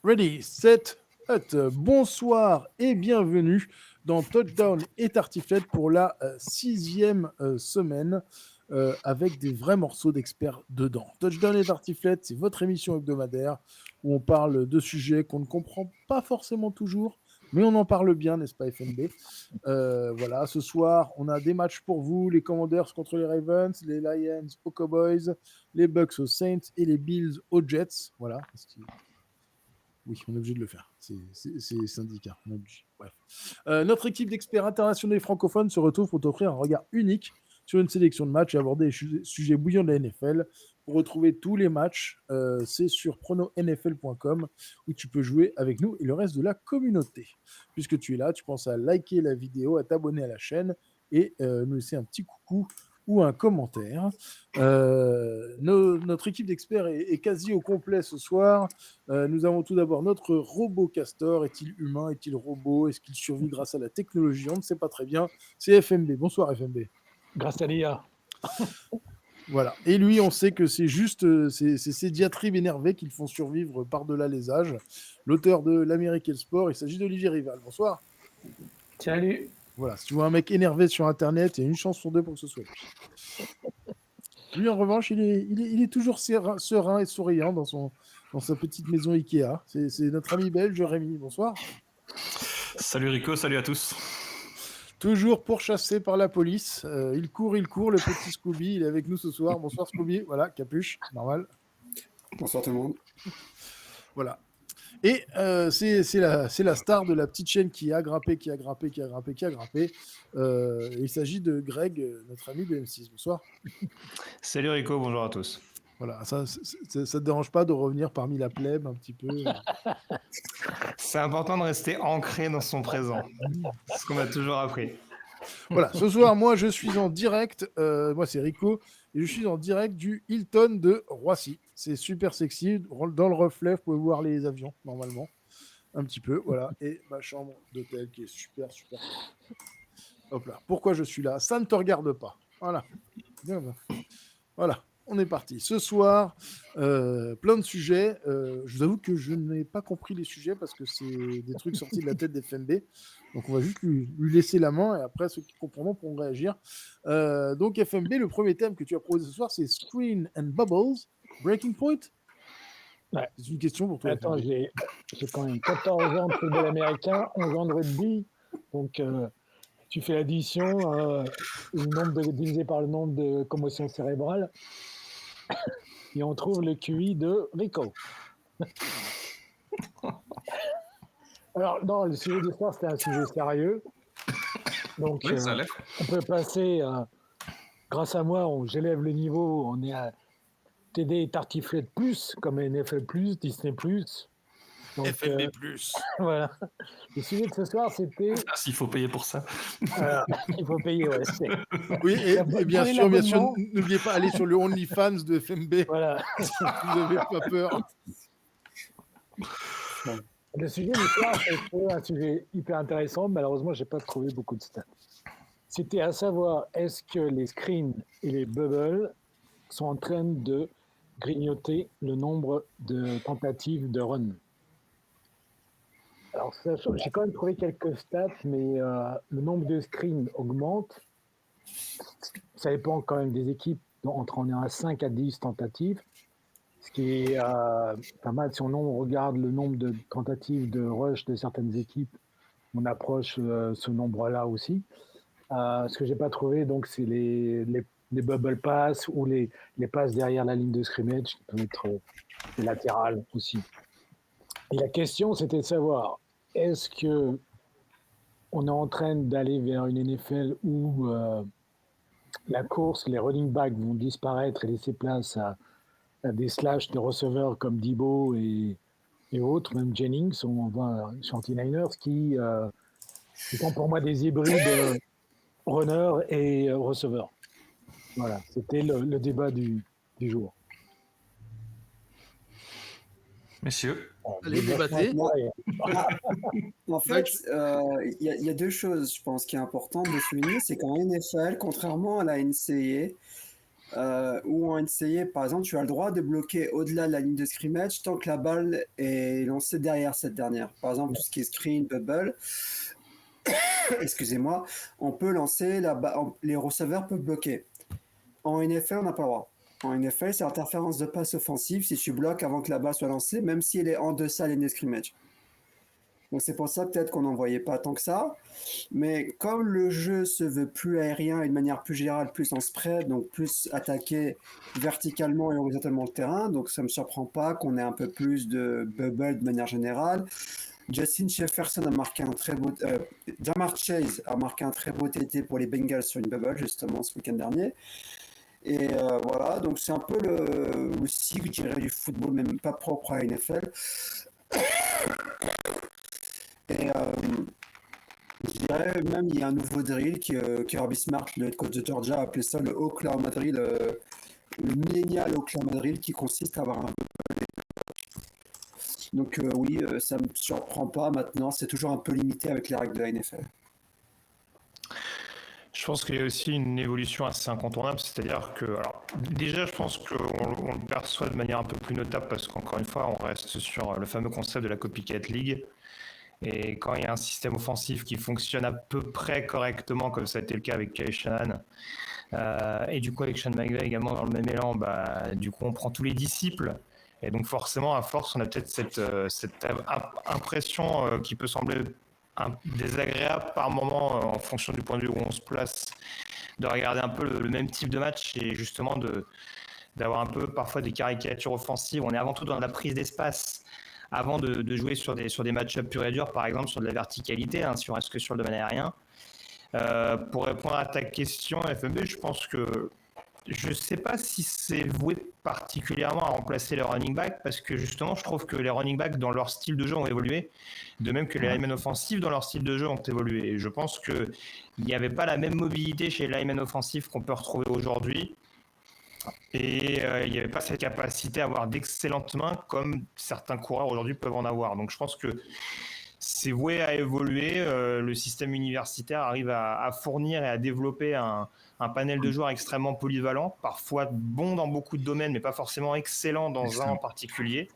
Ready, set, hut. Bonsoir et bienvenue dans Touchdown et Tartiflette pour la sixième semaine avec des vrais morceaux d'experts dedans. Touchdown et Tartiflette, c'est votre émission hebdomadaire où on parle de sujets qu'on ne comprend pas forcément toujours, mais on en parle bien, n'est-ce pas FNB? Voilà, ce soir, on a des matchs pour vous, les Commanders contre les Ravens, les Lions aux Cowboys, les Bucks aux Saints et les Bills aux Jets. Voilà, oui, on est obligé de le faire. C'est syndicat. On est obligé. Bref. Notre équipe d'experts internationaux et francophones se retrouve pour t'offrir un regard unique sur une sélection de matchs et aborder les sujets bouillants de la NFL. Pour retrouver tous les matchs, c'est sur prononfl.com où tu peux jouer avec nous et le reste de la communauté. Puisque tu es là, tu penses à liker la vidéo, à t'abonner à la chaîne et nous laisser un petit coucou ou un commentaire. Notre équipe d'experts est quasi au complet ce soir. Nous avons tout d'abord notre robot Castor. Est-il humain? Est-il robot? Est-ce qu'il survit grâce à la technologie? On ne sait pas très bien. C'est FMB. Bonsoir FMB. Grâce à l'IA. Voilà. Et lui, on sait que c'est juste ces diatribes énervées qui le font survivre par-delà les âges. L'auteur de l'Amérique et le sport, il s'agit d'Olivier Rival. Bonsoir. Salut. Voilà. Si tu vois un mec énervé sur Internet, il y a une chance sur deux pour que ce soit lui. Lui, en revanche, il est toujours serein et souriant dans sa petite maison Ikea. C'est notre ami belge Rémi. Bonsoir. Salut Rico, salut à tous. Toujours pourchassé par la police. Il court, le petit Scooby. Il est avec nous ce soir. Bonsoir Scooby. Voilà, capuche, normal. Bonsoir tout le monde. Voilà. Et c'est la star de la petite chaîne qui a grimpé. Il s'agit de Greg, notre ami de M6. Bonsoir. Salut Rico, bonjour à tous. Voilà, ça te dérange pas de revenir parmi la plèbe un petit peu? C'est important de rester ancré dans son présent. C'est ce qu'on m'a toujours appris. Voilà, ce soir, moi, je suis en direct. Moi, c'est Rico. Et je suis en direct du Hilton de Roissy. C'est super sexy. Dans le reflet, vous pouvez voir les avions, normalement. Un petit peu, voilà. Et ma chambre d'hôtel qui est super, super. Hop là. Pourquoi je suis là? Ça ne te regarde pas. Voilà. Bien. Voilà. On est parti. Ce soir, plein de sujets. Je vous avoue que je n'ai pas compris les sujets parce que c'est des trucs sortis de la tête d'FMB. Donc, on va juste lui laisser la main et après, ceux qui comprendront pourront réagir. Donc, FMB, le premier thème que tu as proposé ce soir, c'est Screen and Bubbles, Breaking Point. Ouais. C'est une question pour toi. Attends, j'ai quand même 14 ans de football américain, 11 ans de rugby. Donc, tu fais l'addition, divisé par le nombre de commotions cérébrales. Et on trouve le QI de Rico. Alors, non, le sujet du soir, c'était un sujet sérieux. Donc, Oui, ça l'est. on peut passer, grâce à moi, j'élève le niveau, on est à TD et Tartiflette Plus, comme NFL Plus, Disney Plus. Donc, FMB Plus. Voilà. Le sujet de ce soir, c'était... Ah, s'il faut payer pour ça. Il faut payer, ouais. Oui, et bien sûr, n'oubliez pas, aller sur le OnlyFans de FMB. Voilà. Vous n'avez pas peur. Le sujet du soir, c'était un sujet hyper intéressant. Malheureusement, je n'ai pas trouvé beaucoup de stats. C'était à savoir, est-ce que les screens et les bubbles sont en train de grignoter le nombre de tentatives de run? Alors, j'ai quand même trouvé quelques stats, mais le nombre de screens augmente. Ça dépend quand même des équipes. On est à 5 à 10 tentatives, ce qui est pas mal. Si on regarde le nombre de tentatives de rush de certaines équipes, on approche ce nombre-là aussi. Ce que j'ai pas trouvé, donc, c'est les bubble pass ou les passes derrière la ligne de scrimmage, qui peuvent être latérales aussi. Et la question, c'était de savoir, est-ce que on est en train d'aller vers une NFL où la course, les running backs vont disparaître et laisser place à des slash de receveurs comme Debo et autres, même Jennings, on voit sur 49ers, qui sont pour moi des hybrides runners et receveurs. Voilà, c'était le débat du jour. Messieurs. Allez, débattez. En fait, il y a deux choses, je pense, qui est importante de souligner. C'est qu'en NFL, contrairement à la NCAA, où en NCAA, par exemple, tu as le droit de bloquer au-delà de la ligne de scrimmage tant que la balle est lancée derrière cette dernière. Par exemple, tout ce qui est screen, bubble, excusez-moi, on peut lancer, les receveurs peuvent bloquer. En NFL, on n'a pas le droit. En NFL, c'est interférence de passe offensive si tu bloques avant que la balle soit lancée, même si elle est en deçà de la ligne de scrimmage. Donc c'est pour ça peut-être qu'on n'en voyait pas tant que ça. Mais comme le jeu se veut plus aérien et de manière plus générale, plus en spread, donc plus attaqué verticalement et horizontalement le terrain, donc ça ne me surprend pas qu'on ait un peu plus de bubble de manière générale. Justin Jefferson a marqué un très beau... Jamar Chase a marqué un très beau TT pour les Bengals sur une bubble, justement, ce week-end dernier. Et voilà, donc c'est un peu le cycle, je dirais, du football, même pas propre à NFL. Et je dirais même il y a un nouveau drill que Kirby Smart, le coach de Georgia, a appelé ça le Oklahoma drill, le millénial Oklahoma drill, qui consiste à avoir un... Donc oui, ça me surprend pas maintenant, c'est toujours un peu limité avec les règles de la NFL. Je pense qu'il y a aussi une évolution assez incontournable, c'est-à-dire que, alors, déjà, je pense qu'on le perçoit de manière un peu plus notable parce qu'encore une fois, on reste sur le fameux concept de la copycat league. Et quand il y a un système offensif qui fonctionne à peu près correctement, comme ça a été le cas avec Kyle Shanahan, et du coup avec Sean McVay également dans le même élan, du coup on prend tous les disciples. Et donc forcément, à force, on a peut-être cette impression qui peut sembler désagréable par moment en fonction du point de vue où on se place, de regarder un peu le même type de match et justement d'avoir un peu parfois des caricatures offensives. On est avant tout dans la prise d'espace avant de jouer sur des match-ups purs et durs, par exemple sur de la verticalité, si on reste que sur le domaine aérien. Pour répondre à ta question, FMB, je pense que je ne sais pas si c'est voué particulièrement à remplacer les running backs, parce que justement, je trouve que les running backs, dans leur style de jeu, ont évolué, de même que les linemen offensifs, dans leur style de jeu, ont évolué. Et je pense qu'il n'y avait pas la même mobilité chez les linemen offensifs qu'on peut retrouver aujourd'hui. Et il n'y avait pas cette capacité à avoir d'excellentes mains comme certains coureurs aujourd'hui peuvent en avoir. Donc je pense que c'est voué à évoluer. Le système universitaire arrive à fournir et à développer un panel de joueurs extrêmement polyvalent, parfois bon dans beaucoup de domaines, mais pas forcément excellent dans un en particulier.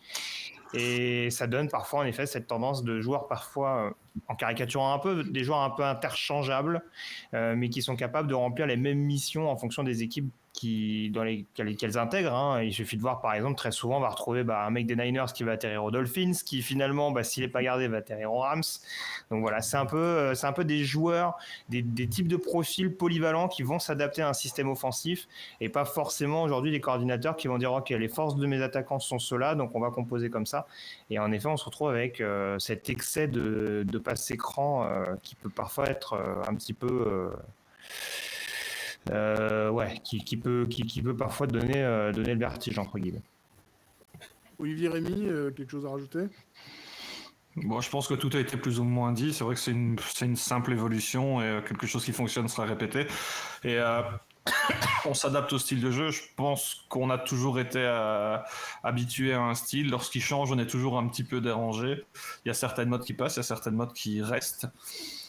Et ça donne parfois en effet cette tendance de joueurs parfois, en caricaturant un peu, des joueurs un peu interchangeables, mais qui sont capables de remplir les mêmes missions en fonction des équipes dans lesquelles qu'elles intègrent. Il suffit de voir par exemple très souvent on va retrouver un mec des Niners qui va atterrir aux Dolphins, qui finalement s'il n'est pas gardé va atterrir aux Rams. Donc voilà, c'est un peu des joueurs, des types de profils polyvalents qui vont s'adapter à un système offensif et pas forcément aujourd'hui des coordinateurs qui vont dire ok, les forces de mes attaquants sont ceux-là, donc on va composer comme ça. Et en effet on se retrouve avec cet excès de passe écran qui peut parfois être un petit peu qui peut parfois donner le vertige entre guillemets. Olivier, Rémy, quelque chose à rajouter? Bon, je pense que tout a été plus ou moins dit. C'est vrai que c'est une simple évolution et quelque chose qui fonctionne sera répété. Et on s'adapte au style de jeu. Je pense qu'on a toujours été habitué à un style. Lorsqu'il change, on est toujours un petit peu dérangé. Il y a certaines modes qui passent, il y a certaines modes qui restent.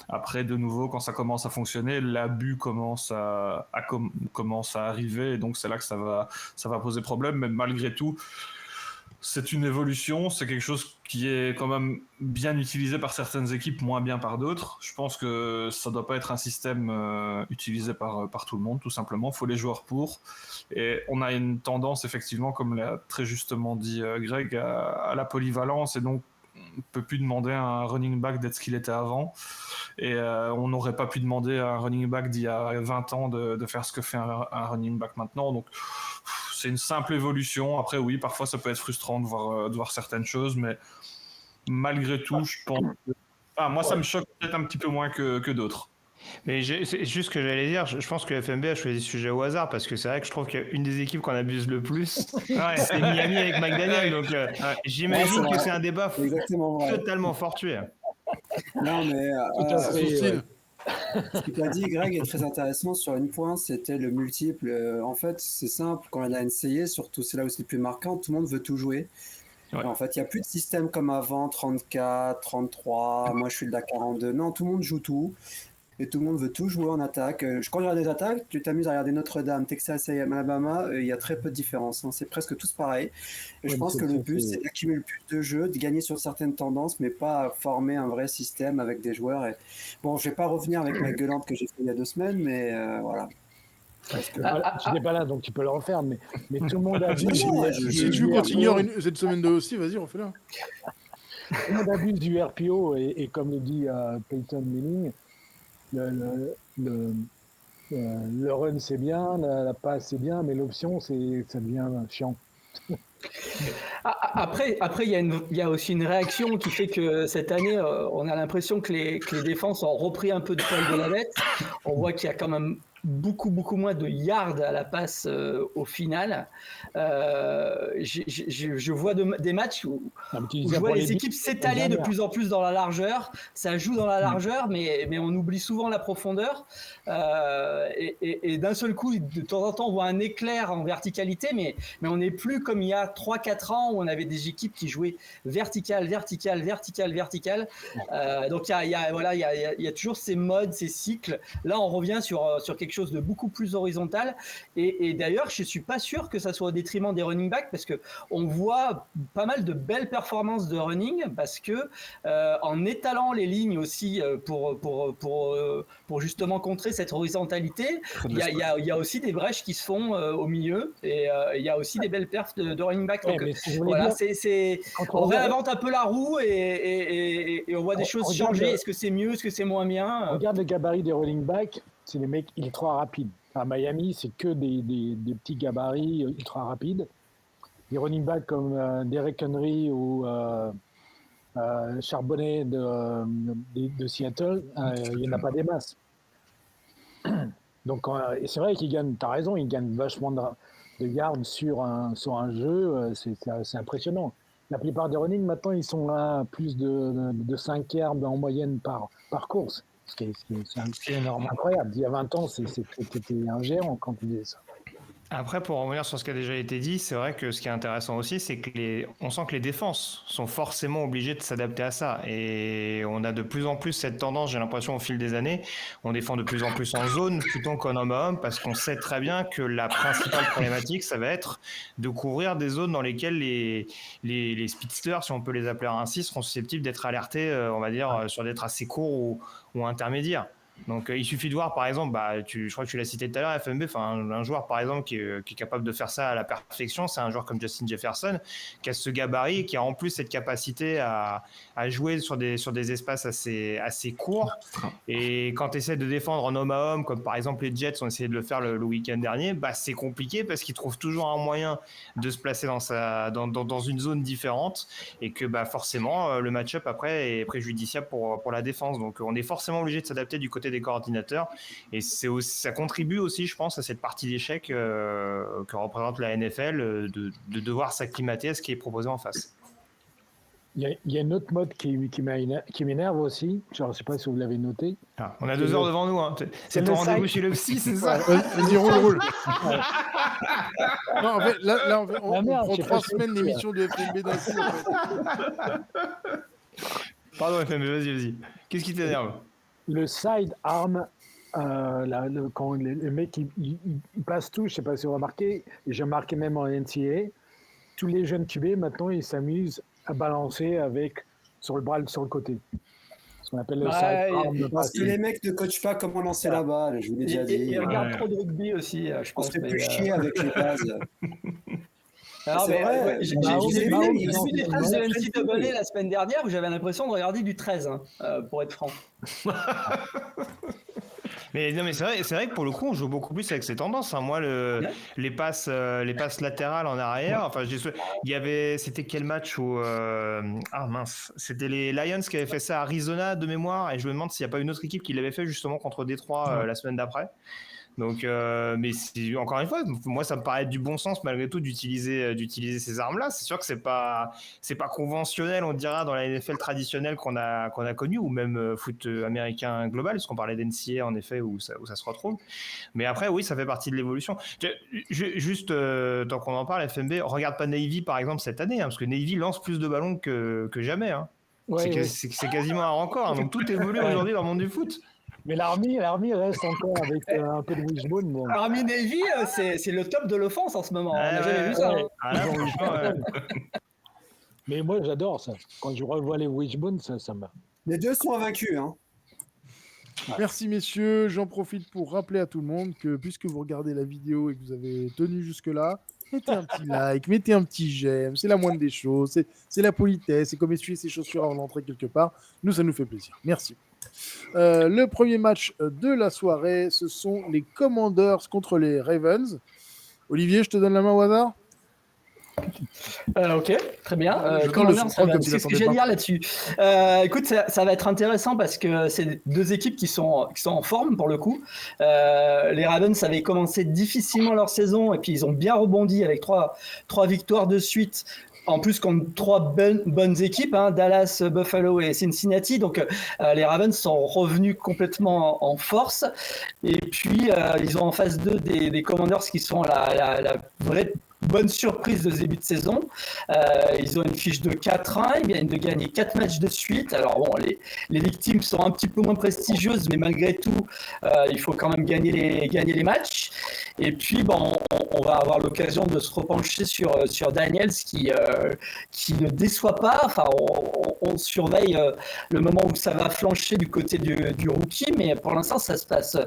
Après, de nouveau, quand ça commence à fonctionner, l'abus commence à arriver. Et donc, c'est là que ça va poser problème. Mais malgré tout, c'est une évolution. C'est quelque chose qui est quand même bien utilisé par certaines équipes, moins bien par d'autres. Je pense que ça ne doit pas être un système utilisé par tout le monde, tout simplement. Il faut les joueurs pour. Et on a une tendance, effectivement, comme l'a très justement dit Greg, à la polyvalence. Et donc, on ne peut plus demander à un running back d'être ce qu'il était avant. Et on n'aurait pas pu demander à un running back d'il y a 20 ans de faire ce que fait un running back maintenant. Donc, c'est une simple évolution. Après, oui, parfois, ça peut être frustrant de voir certaines choses, mais malgré tout, je pense que... moi, ça me choque peut-être un petit peu moins que d'autres. Mais c'est juste ce que j'allais dire, je pense que la FMB a choisi ce sujet au hasard, parce que c'est vrai que je trouve qu'une des équipes qu'on abuse le plus, c'est Miami avec McDaniel, donc j'imagine que c'est un débat totalement fortuit. Non, mais Ce que tu as dit, Greg, est très intéressant sur une point, c'était le multiple. En fait, c'est simple, quand il y a la NCAA, surtout c'est là où c'est le plus marquant, tout le monde veut tout jouer. Ouais. En fait, il n'y a plus de système comme avant, 34, 33, moi je suis de la 42. Non, tout le monde joue tout. et tout le monde veut tout jouer en attaque. Quand je regarde des attaques, tu t'amuses à regarder Notre-Dame, Texas et Alabama, il y a très peu de différence. Hein. C'est presque tous pareil. Et je pense que le but, c'est d'accumuler plus de jeux, de gagner sur certaines tendances, mais pas former un vrai système avec des joueurs. Et... Bon, je vais pas revenir avec ma gueulante que j'ai fait il y a 2 semaines, mais voilà. Parce que tu n'es pas là, donc tu peux le refaire, mais tout le monde abuse. Si tu veux continuer cette semaine de aussi, vas-y, refais-la. Tout le monde abuse du RPO, et comme le dit Peyton Manning, le run c'est bien, la passe c'est bien, mais l'option ça devient chiant. Après, il y a aussi une réaction qui fait que cette année, on a l'impression que les défenses ont repris un peu de poil de la bête. On voit qu'il y a quand même beaucoup moins de yards à la passe au final. Je vois des matchs où je vois les équipes s'étaler de plus en plus dans la largeur. Ça joue dans la largeur, mais on oublie souvent la profondeur. Et d'un seul coup, de temps en temps, on voit un éclair en verticalité, mais on n'est plus comme il y a 3-4 ans où on avait des équipes qui jouaient vertical. Donc il y a toujours ces modes, ces cycles. Là, on revient sur quelque chose de beaucoup plus horizontal. Et d'ailleurs, je suis pas sûr que ça soit au détriment des running backs, parce que on voit pas mal de belles performances de running, parce que en étalant les lignes aussi pour justement contrer cette horizontalité, il y a aussi des brèches qui se font au milieu, et il y a aussi des belles perfs de running back. Donc voilà, on réinvente un peu la roue, et on voit des choses changer. Est-ce que c'est mieux, est-ce que c'est moins bien? Regarde le gabarit des running backs, c'est les mecs ultra rapides. À Miami, c'est que des petits gabarits ultra rapides. Des running backs comme Derek Henry ou Charbonnet de Seattle, il n'y en a pas des masses. Donc, et c'est vrai qu'ils gagnent, tu as raison, ils gagnent vachement de yards sur un jeu, c'est impressionnant. La plupart des running, maintenant, ils sont à plus de 5 yards en moyenne par course. C'est énorme, incroyable. Il y a 20 ans, c'était un géant quand tu disais ça. Après, pour revenir sur ce qui a déjà été dit, c'est vrai que ce qui est intéressant aussi, c'est que on sent que les défenses sont forcément obligées de s'adapter à ça. Et on a de plus en plus cette tendance, j'ai l'impression, au fil des années, on défend de plus en plus en zone plutôt qu'en homme à homme, parce qu'on sait très bien que la principale problématique, ça va être de couvrir des zones dans lesquelles les speedsters, si on peut les appeler ainsi, seront susceptibles d'être alertés, on va dire, sur des tracés courts ou intermédiaires. Donc il suffit de voir par exemple, je crois que tu l'as cité tout à l'heure, FMB, un joueur par exemple qui est capable de faire ça à la perfection, c'est un joueur comme Justin Jefferson qui a ce gabarit et qui a en plus cette capacité à jouer sur des espaces assez courts. Et quand tu essaies de défendre en homme à homme, comme par exemple les Jets ont essayé de le faire le week-end dernier, c'est compliqué parce qu'il trouve toujours un moyen de se placer dans une zone différente, et que forcément le match-up après est préjudiciable pour la défense. Donc on est forcément obligé de s'adapter du côté des coordinateurs, et ça contribue aussi, je pense, à cette partie d'échec que représente la NFL, de devoir s'acclimater à ce qui est proposé en face. Il y a une autre mode qui m'énerve aussi, je ne sais pas si vous l'avez noté. On a 2 heures devant nous, hein. C'est ton rendez-vous chez le psy, c'est ça? Vas-y, roule. Non, en fait, là on prend 3 semaines d'émission de FMB d'un coup. En fait. Pardon FMB, vas-y. Qu'est-ce qui t'énerve? Le side arm, quand les mecs ils passent tout, je ne sais pas si vous remarquez, et j'ai remarqué même en NCAA, tous les jeunes QB maintenant ils s'amusent à balancer sur le bras sur le côté. Ce qu'on appelle le side arm. Parce que les mecs ne coachent pas comment lancer la balle, je vous l'ai déjà dit. Ils regardent trop de rugby aussi, je pense. On se fait plus chier avec les bases. Alors, j'ai vu des phrases de NCAA la semaine dernière où j'avais l'impression de regarder du 13, pour être franc. Mais non, mais c'est vrai que pour le coup, on joue beaucoup plus avec ces tendances. Hein. Moi, les passes latérales en arrière. Enfin, c'était quel match où c'était les Lions qui avaient fait ça à Arizona de mémoire, et je me demande s'il n'y a pas une autre équipe qui l'avait fait justement contre Détroit la semaine d'après. Donc, mais encore une fois, moi, ça me paraît du bon sens malgré tout d'utiliser ces armes-là. C'est sûr que c'est pas conventionnel, on dira, dans la NFL traditionnelle qu'on a connue, ou même foot américain global, parce qu'on parlait d'NCAA en effet où ça se retrouve. Mais après, oui, ça fait partie de l'évolution. Juste tant qu'on en parle, FMB, regarde pas Navy par exemple cette année, parce que Navy lance plus de ballons que jamais. Hein. Ouais, c'est quasiment un record. Hein, donc tout évolue aujourd'hui dans le monde du foot. Mais l'Army reste encore avec un peu de wishbone. Bon. Army Navy, c'est le top de l'offense en ce moment. On n'a Ouais, jamais vu ça. ouais. Hein. Ah, là, franchement, ouais. Mais moi, j'adore ça. Quand je revois les wishbone, ça m'a. Les deux sont invaincus. Hein. Merci messieurs, j'en profite pour rappeler à tout le monde que puisque vous regardez la vidéo et que vous avez tenu jusque-là, mettez un petit like, mettez un petit j'aime, c'est la moindre des choses, c'est la politesse, c'est comme essuyer ses chaussures avant d'entrer quelque part. Nous, ça nous fait plaisir. Merci. Le premier match de la soirée, ce sont les Commanders contre les Ravens. Olivier, je te donne la main au hasard. Ok, très bien. Je Commanders, le surprends comme il qu'est-ce que attendait j'ai à pas. dire là-dessus Écoute, ça va être intéressant parce que c'est deux équipes qui sont en forme pour le coup. Les Ravens avaient commencé difficilement leur saison et puis ils ont bien rebondi avec trois victoires de suite. En plus, contre trois bonnes équipes, hein, Dallas, Buffalo et Cincinnati. Donc, les Ravens sont revenus complètement en force. Et puis, ils ont en face d'eux des Commanders qui sont la vraie bonne surprise de ce début de saison. Ils ont une fiche de 4-1. Ils viennent de gagner 4 matchs de suite. Alors, bon, les victimes sont un petit peu moins prestigieuses, mais malgré tout, il faut quand même gagner les matchs. Et puis, bon, on va avoir l'occasion de se repencher sur Daniels qui ne déçoit pas. Enfin, on surveille le moment où ça va flancher du côté du rookie, mais pour l'instant, ça se passe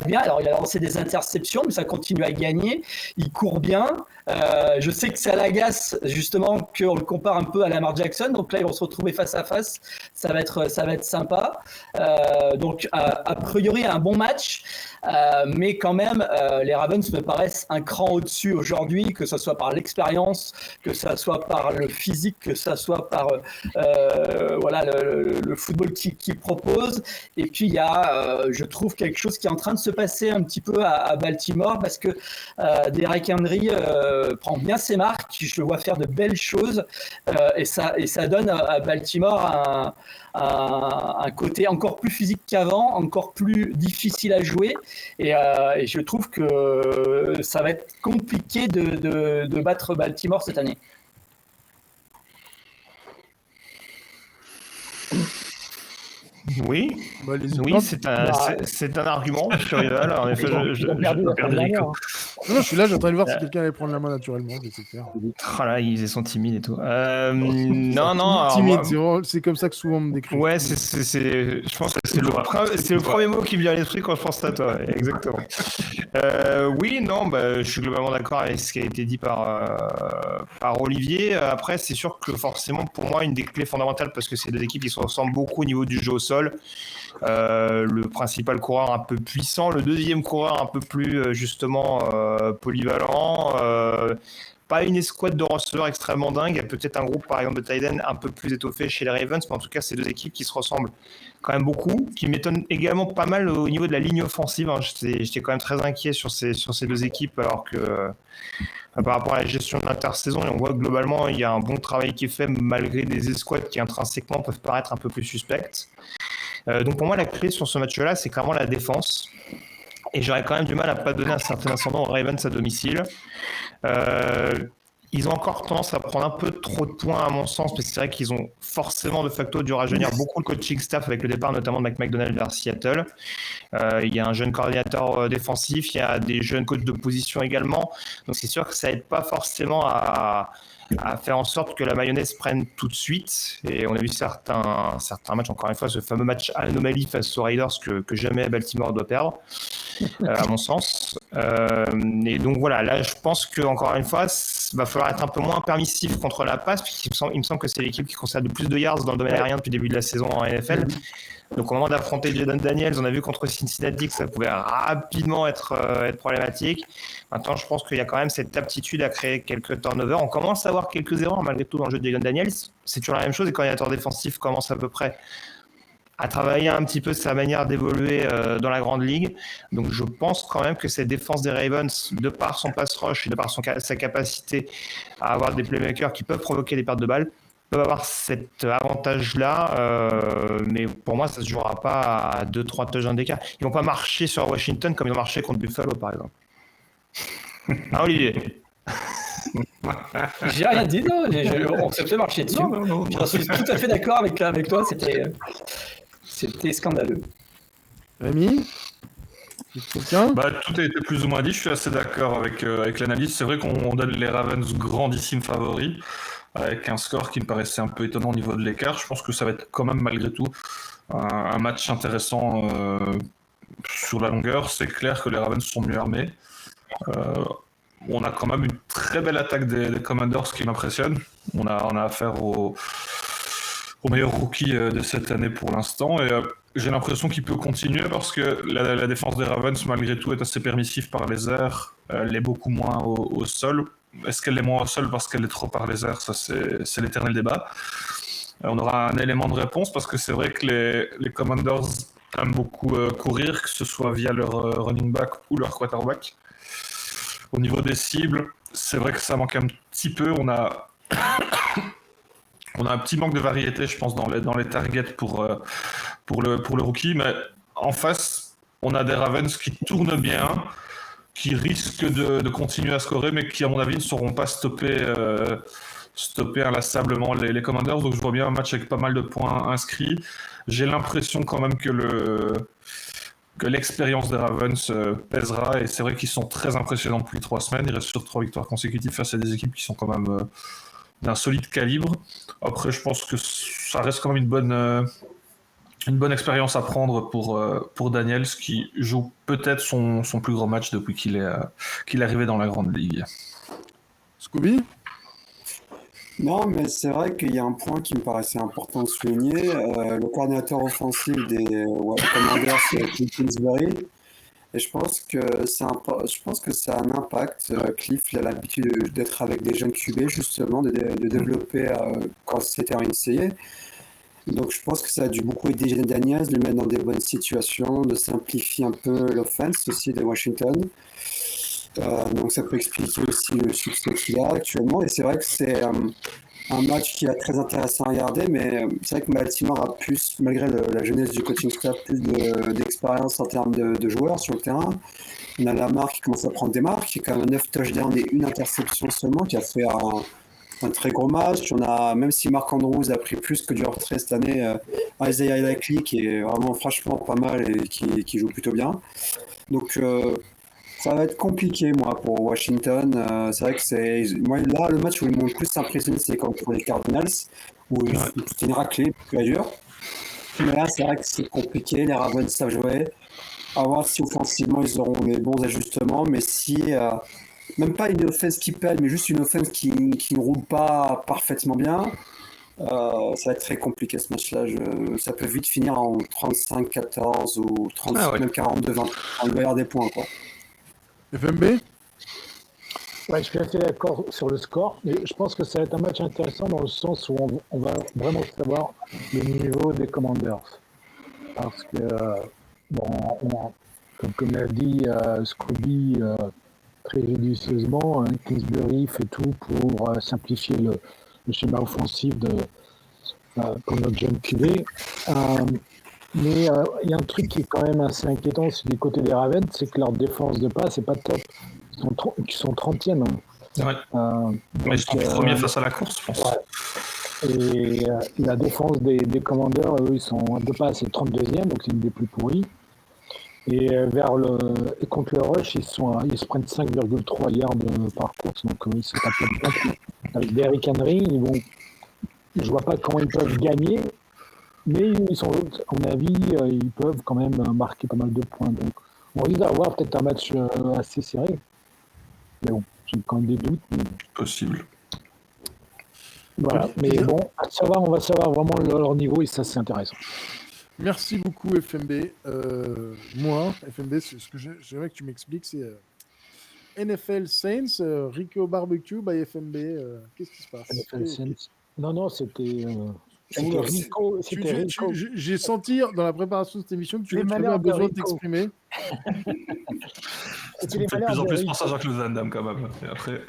bien. Alors, il a lancé des interceptions, mais ça continue à gagner. Il court bien. Je sais que ça l'agace justement qu'on le compare un peu à Lamar Jackson. Donc là, ils vont se retrouver face à face. Ça va être sympa. Donc, a priori, un bon match. Mais quand même, les Ravens me paraissent un cran au-dessus aujourd'hui, que ce soit par l'expérience, que ce soit par le physique, que ce soit par voilà, le football qu'ils proposent. Et puis, il y a, je trouve, quelque chose qui est en train de se passer un petit peu à Baltimore parce que Derrick Henry prend bien ses marques. Je le vois faire de belles choses et ça donne à Baltimore un côté encore plus physique qu'avant, encore plus difficile à jouer. Et je trouve que ça va être compliqué de battre Baltimore cette année. Oui, Bah, les oui, c'est un argument. Je suis rival. En effet, Ils ont perdu la semaine dernière. Non, je suis là, j'attends de voir si quelqu'un allait prendre la main naturellement. Je sais faire. Oh là, ils sont timides et tout. Non, alors, Timide, moi- c'est comme ça que souvent on me décrit. Ouais, je pense que c'est le premier mot qui me vient à l'esprit quand je pense à toi. Exactement. Oui, non, bah, je suis globalement d'accord avec ce qui a été dit par Olivier. Après, c'est sûr que forcément, pour moi, une des clés fondamentales, parce que c'est deux équipes qui se ressemblent beaucoup au niveau du jeu au sol. Le principal coureur un peu puissant, le deuxième coureur un peu plus justement polyvalent. Pas une escouade de receveurs extrêmement dingue. Il y a peut-être un groupe, par exemple, de tight end un peu plus étoffé chez les Ravens, mais en tout cas, c'est deux équipes qui se ressemblent quand même beaucoup, qui m'étonnent également pas mal au niveau de la ligne offensive. Hein. J'étais quand même très inquiet sur ces deux équipes, alors que par rapport à la gestion de l'intersaison, on voit que globalement, il y a un bon travail qui est fait, malgré des escouades qui intrinsèquement peuvent paraître un peu plus suspectes. Donc pour moi, la clé sur ce match-là, c'est clairement la défense. Et j'aurais quand même du mal à ne pas donner un certain ascendant aux Ravens à domicile. Ils ont encore tendance à prendre un peu trop de points à mon sens, parce que c'est vrai qu'ils ont forcément de facto dû rajeunir beaucoup le coaching staff avec le départ notamment de McDonald vers Seattle. Il y a un jeune coordinateur défensif, il y a des jeunes coachs de position également. Donc c'est sûr que ça n'aide pas forcément à faire en sorte que la mayonnaise prenne tout de suite. Et on a vu certains matchs, encore une fois, ce fameux match anomalie face aux Raiders que jamais Baltimore doit perdre, à mon sens. Et donc voilà, là je pense qu'encore une fois, il va falloir être un peu moins permissif contre la passe, puisqu'il me semble que c'est l'équipe qui concède le plus de yards dans le domaine aérien depuis le début de la saison en NFL. Donc au moment d'affronter Jaden Daniels, on a vu contre Cincinnati que ça pouvait rapidement être problématique. Maintenant, je pense qu'il y a quand même cette aptitude à créer quelques turnovers. On commence à avoir quelques erreurs malgré tout dans le jeu de Jaden Daniels. C'est toujours la même chose, et le coordinateur défensif commence à peu près à travailler un petit peu sa manière d'évoluer dans la grande ligue. Donc je pense quand même que cette défense des Ravens, de par son pass rush et de par sa capacité à avoir des playmakers qui peuvent provoquer des pertes de balles, peuvent avoir cet avantage-là, mais pour moi, ça ne se jouera pas à 2-3 touchdowns d'écart. Ils ne vont pas marcher sur Washington comme ils ont marché contre Buffalo, par exemple. Ah, Olivier. J'ai rien dit, non, on s'est fait marcher dessus. Je suis tout à fait d'accord avec toi, c'était scandaleux. Rémi, tu soutiens? Bah, tout a été plus ou moins dit, je suis assez d'accord avec l'analyse. C'est vrai qu'on donne les Ravens grandissimes favoris, avec un score qui me paraissait un peu étonnant au niveau de l'écart. Je pense que ça va être quand même malgré tout un match intéressant sur la longueur. C'est clair que les Ravens sont mieux armés. On a quand même une très belle attaque des Commanders qui m'impressionne. On a affaire au meilleur rookie de cette année pour l'instant. Et j'ai l'impression qu'il peut continuer parce que la défense des Ravens, malgré tout, est assez permissive par les airs. Elle l'est beaucoup moins au sol. Est-ce qu'elle l'est moins au sol parce qu'elle est trop par les airs? Ça, c'est l'éternel débat. On aura un élément de réponse parce que c'est vrai que les Commanders aiment beaucoup courir, que ce soit via leur running back ou leur quarterback. Au niveau des cibles, c'est vrai que ça manque un petit peu. On a un petit manque de variété, je pense, dans les targets pour le rookie. Mais en face, on a des Ravens qui tournent bien, qui risquent de continuer à scorer, mais qui, à mon avis, ne sauront pas stopper inlassablement les Commanders. Donc je vois bien un match avec pas mal de points inscrits. J'ai l'impression quand même que l'expérience des Ravens pèsera, et c'est vrai qu'ils sont très impressionnants depuis 3 semaines. Ils restent sur 3 victoires consécutives face à des équipes qui sont quand même d'un solide calibre. Après, je pense que ça reste quand même une bonne expérience à prendre pour Daniels, qui joue peut-être son plus grand match depuis qu'il est arrivé dans la Grande Ligue. Scooby? Non, mais c'est vrai qu'il y a un point qui me paraissait important de souligner. Le coordinateur offensif des Commanders, c'est Cliff Kingsbury. Et je pense que ça a un impact. Cliff, il a l'habitude d'être avec des jeunes QB, justement, de développer quand c'était en NCAA. Donc je pense que ça a dû beaucoup aider Daniels, de le mettre dans des bonnes situations, de simplifier un peu l'offense aussi de Washington. Donc ça peut expliquer aussi le succès qu'il a actuellement. Et c'est vrai que c'est un match qui est très intéressant à regarder, mais c'est vrai que Baltimore a plus, malgré la jeunesse du coaching staff, plus d'expérience en termes de joueurs sur le terrain. On a Lamar qui commence à prendre des marques, qui est quand même 9 touchdowns et 1 interception seulement, qui a fait un très gros match. On a, même si Mark Andrews a pris plus que du retrait cette année, Isaiah Likely qui est vraiment franchement pas mal et qui joue plutôt bien. Donc ça va être compliqué, moi, pour Washington. C'est vrai que moi, là, le match où ils m'ont le plus impressionné, c'est contre les Cardinals, où c'était une raclée, plus à dur. Mais là, c'est vrai que c'est compliqué. Les Ravens savent jouer. À voir si offensivement, ils auront les bons ajustements. Mais si, même pas une offense qui pèle, mais juste une offense qui ne roule pas parfaitement bien, ça va être très compliqué ce match-là. Ça peut vite finir en 35-14 ou 30, même 42-20. On va y avoir des points, quoi. FMB? Ouais, je suis assez d'accord sur le score, mais je pense que ça va être un match intéressant dans le sens où on va vraiment savoir le niveau des Commanders. Parce que, comme l'a dit Scooby très judicieusement, Kingsbury fait tout pour simplifier le schéma offensif pour notre jeune QB. Mais il y a un truc qui est quand même assez inquiétant du côté des Ravens, c'est que leur défense de passe n'est pas top. Ils sont 30e. Ouais. Mais ils sont premiers face à la course, je pense. Ouais. Et la défense des Commanders, eux, ils sont de passe, c'est 32e, donc c'est une des plus pourries. Et contre le rush, ils se prennent 5,3 yards par course, donc c'est pas top. Avec Derrick Henry, je vois pas comment ils peuvent gagner. Mais ils sont, à mon avis, ils peuvent quand même marquer pas mal de points. Donc, on risque d'avoir peut-être un match assez serré. Mais bon, j'ai quand même des doutes. Mais... Possible. Voilà. Mais bon, on va savoir vraiment leur niveau et ça, c'est intéressant. Merci beaucoup, FMB. Moi, FMB, ce que j'aimerais que tu m'expliques, c'est NFL Saints, Rico Barbecue by FMB. Qu'est-ce qui se passe? NFL Saints. Non, c'était... J'ai senti dans la préparation de cette émission que tu avais un besoin de t'exprimer. Tu me fais de plus en plus penser à Jean-Claude Van Damme quand même. Et après...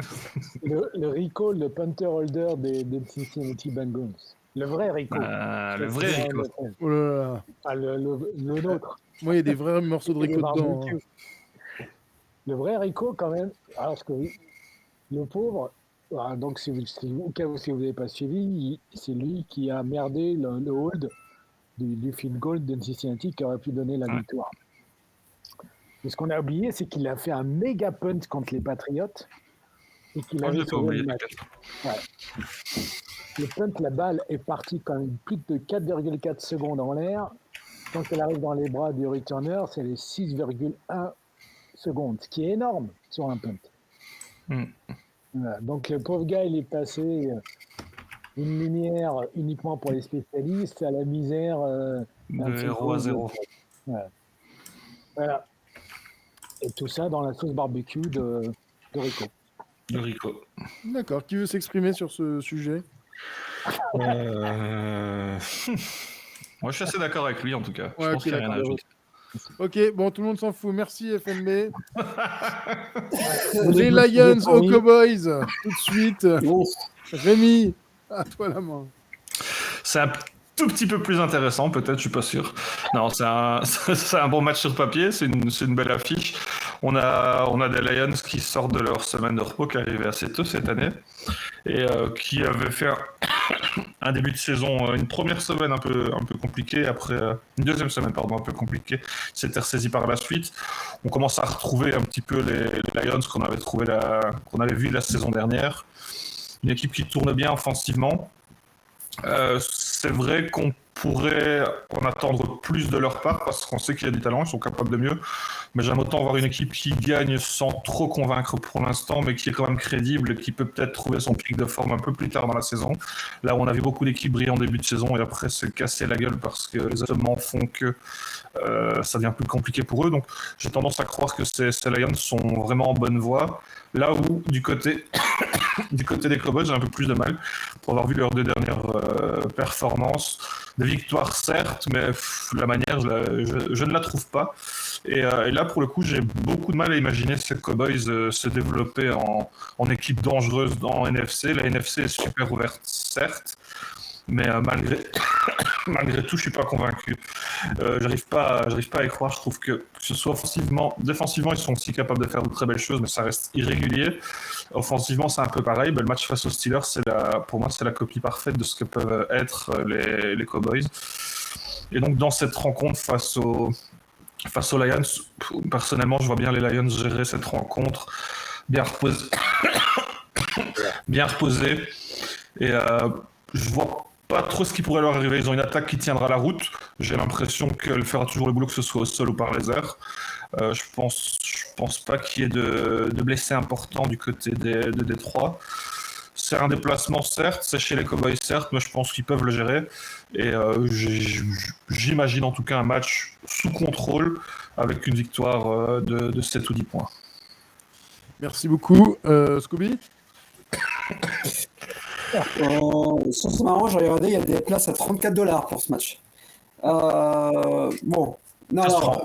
le Rico, le punter holder des Cincinnati Bengals. Le vrai Rico. Le vrai Rico. Oh là là. Ah, le nôtre. Moi, il y a des vrais morceaux de Rico dedans. Hein. Le vrai Rico, quand même. Alors que le pauvre... Donc, au cas où si vous n'avez pas suivi, c'est lui qui a merdé le hold du field goal de Cincinnati qui aurait pu donner la victoire. Et ce qu'on a oublié, c'est qu'il a fait un méga punt contre les Patriots et qu'il avait sauvé le match. Ouais. Le punt, la balle est partie quand même plus de 4,4 secondes en l'air. Quand elle arrive dans les bras du returner, c'est les 6,1 secondes, ce qui est énorme sur un punt. Voilà. Donc le pauvre gars, il est passé une lumière uniquement pour les spécialistes à la misère de 0 à 0. Voilà. Et tout ça dans la sauce barbecue de Rico. De Rico. D'accord. Qui veut s'exprimer sur ce sujet? Moi, je suis assez d'accord avec lui, en tout cas. Ouais, je pense qu'il n'y a rien à ajouter. Ok, bon, tout le monde s'en fout. Merci, FMB. Les Lions aux Cowboys, tout de suite. Rémi, à toi la main. C'est un tout petit peu plus intéressant, peut-être, je suis pas sûr. Non, c'est un bon match sur papier, c'est une belle affiche. On a des Lions qui sortent de leur semaine de repos, qui arrivait assez tôt cette année, et qui avaient fait un début de saison, une première semaine un peu compliquée, après une deuxième semaine, pardon, un peu compliquée, s'était ressaisie par la suite. On commence à retrouver un petit peu les Lions qu'on avait vu la saison dernière. Une équipe qui tourne bien offensivement. C'est vrai qu'on pourrait en attendre plus de leur part parce qu'on sait qu'il y a du talent, ils sont capables de mieux. Mais j'aime autant voir une équipe qui gagne sans trop convaincre pour l'instant, mais qui est quand même crédible, qui peut peut-être trouver son pic de forme un peu plus tard dans la saison. Là, on a vu beaucoup d'équipes briller en début de saison et après se casser la gueule parce que les événements font que ça devient plus compliqué pour eux. Donc j'ai tendance à croire que ces Lions sont vraiment en bonne voie. Là où, du côté des Cowboys, j'ai un peu plus de mal pour avoir vu leurs 2 dernières performances. Des victoires, certes, mais la manière, je ne la trouve pas. Et là, pour le coup, j'ai beaucoup de mal à imaginer ces Cowboys se développer en équipe dangereuse dans NFC. La NFC est super ouverte, certes, mais malgré tout, je suis pas convaincu. J'arrive pas à y croire. Je trouve que ce soit défensivement, ils sont aussi capables de faire de très belles choses, mais ça reste irrégulier. Offensivement, c'est un peu pareil. Le match face aux Steelers, pour moi, c'est la copie parfaite de ce que peuvent être les Cowboys. Et donc, dans cette rencontre face aux Lions, personnellement, je vois bien les Lions gérer cette rencontre bien reposée. Et je vois pas trop ce qui pourrait leur arriver. Ils ont une attaque qui tiendra la route. J'ai l'impression qu'elle fera toujours le boulot, que ce soit au sol ou par les airs. Je pense pas qu'il y ait de blessés importants du côté de Détroit. C'est un déplacement, certes, c'est chez les Cowboys, certes, mais je pense qu'ils peuvent le gérer. Et j'imagine en tout cas un match sous contrôle avec une victoire de 7 ou 10 points. Merci beaucoup. Scooby? C'est marrant, j'ai regardé, il y a des places à $34 pour ce match. Bon, non,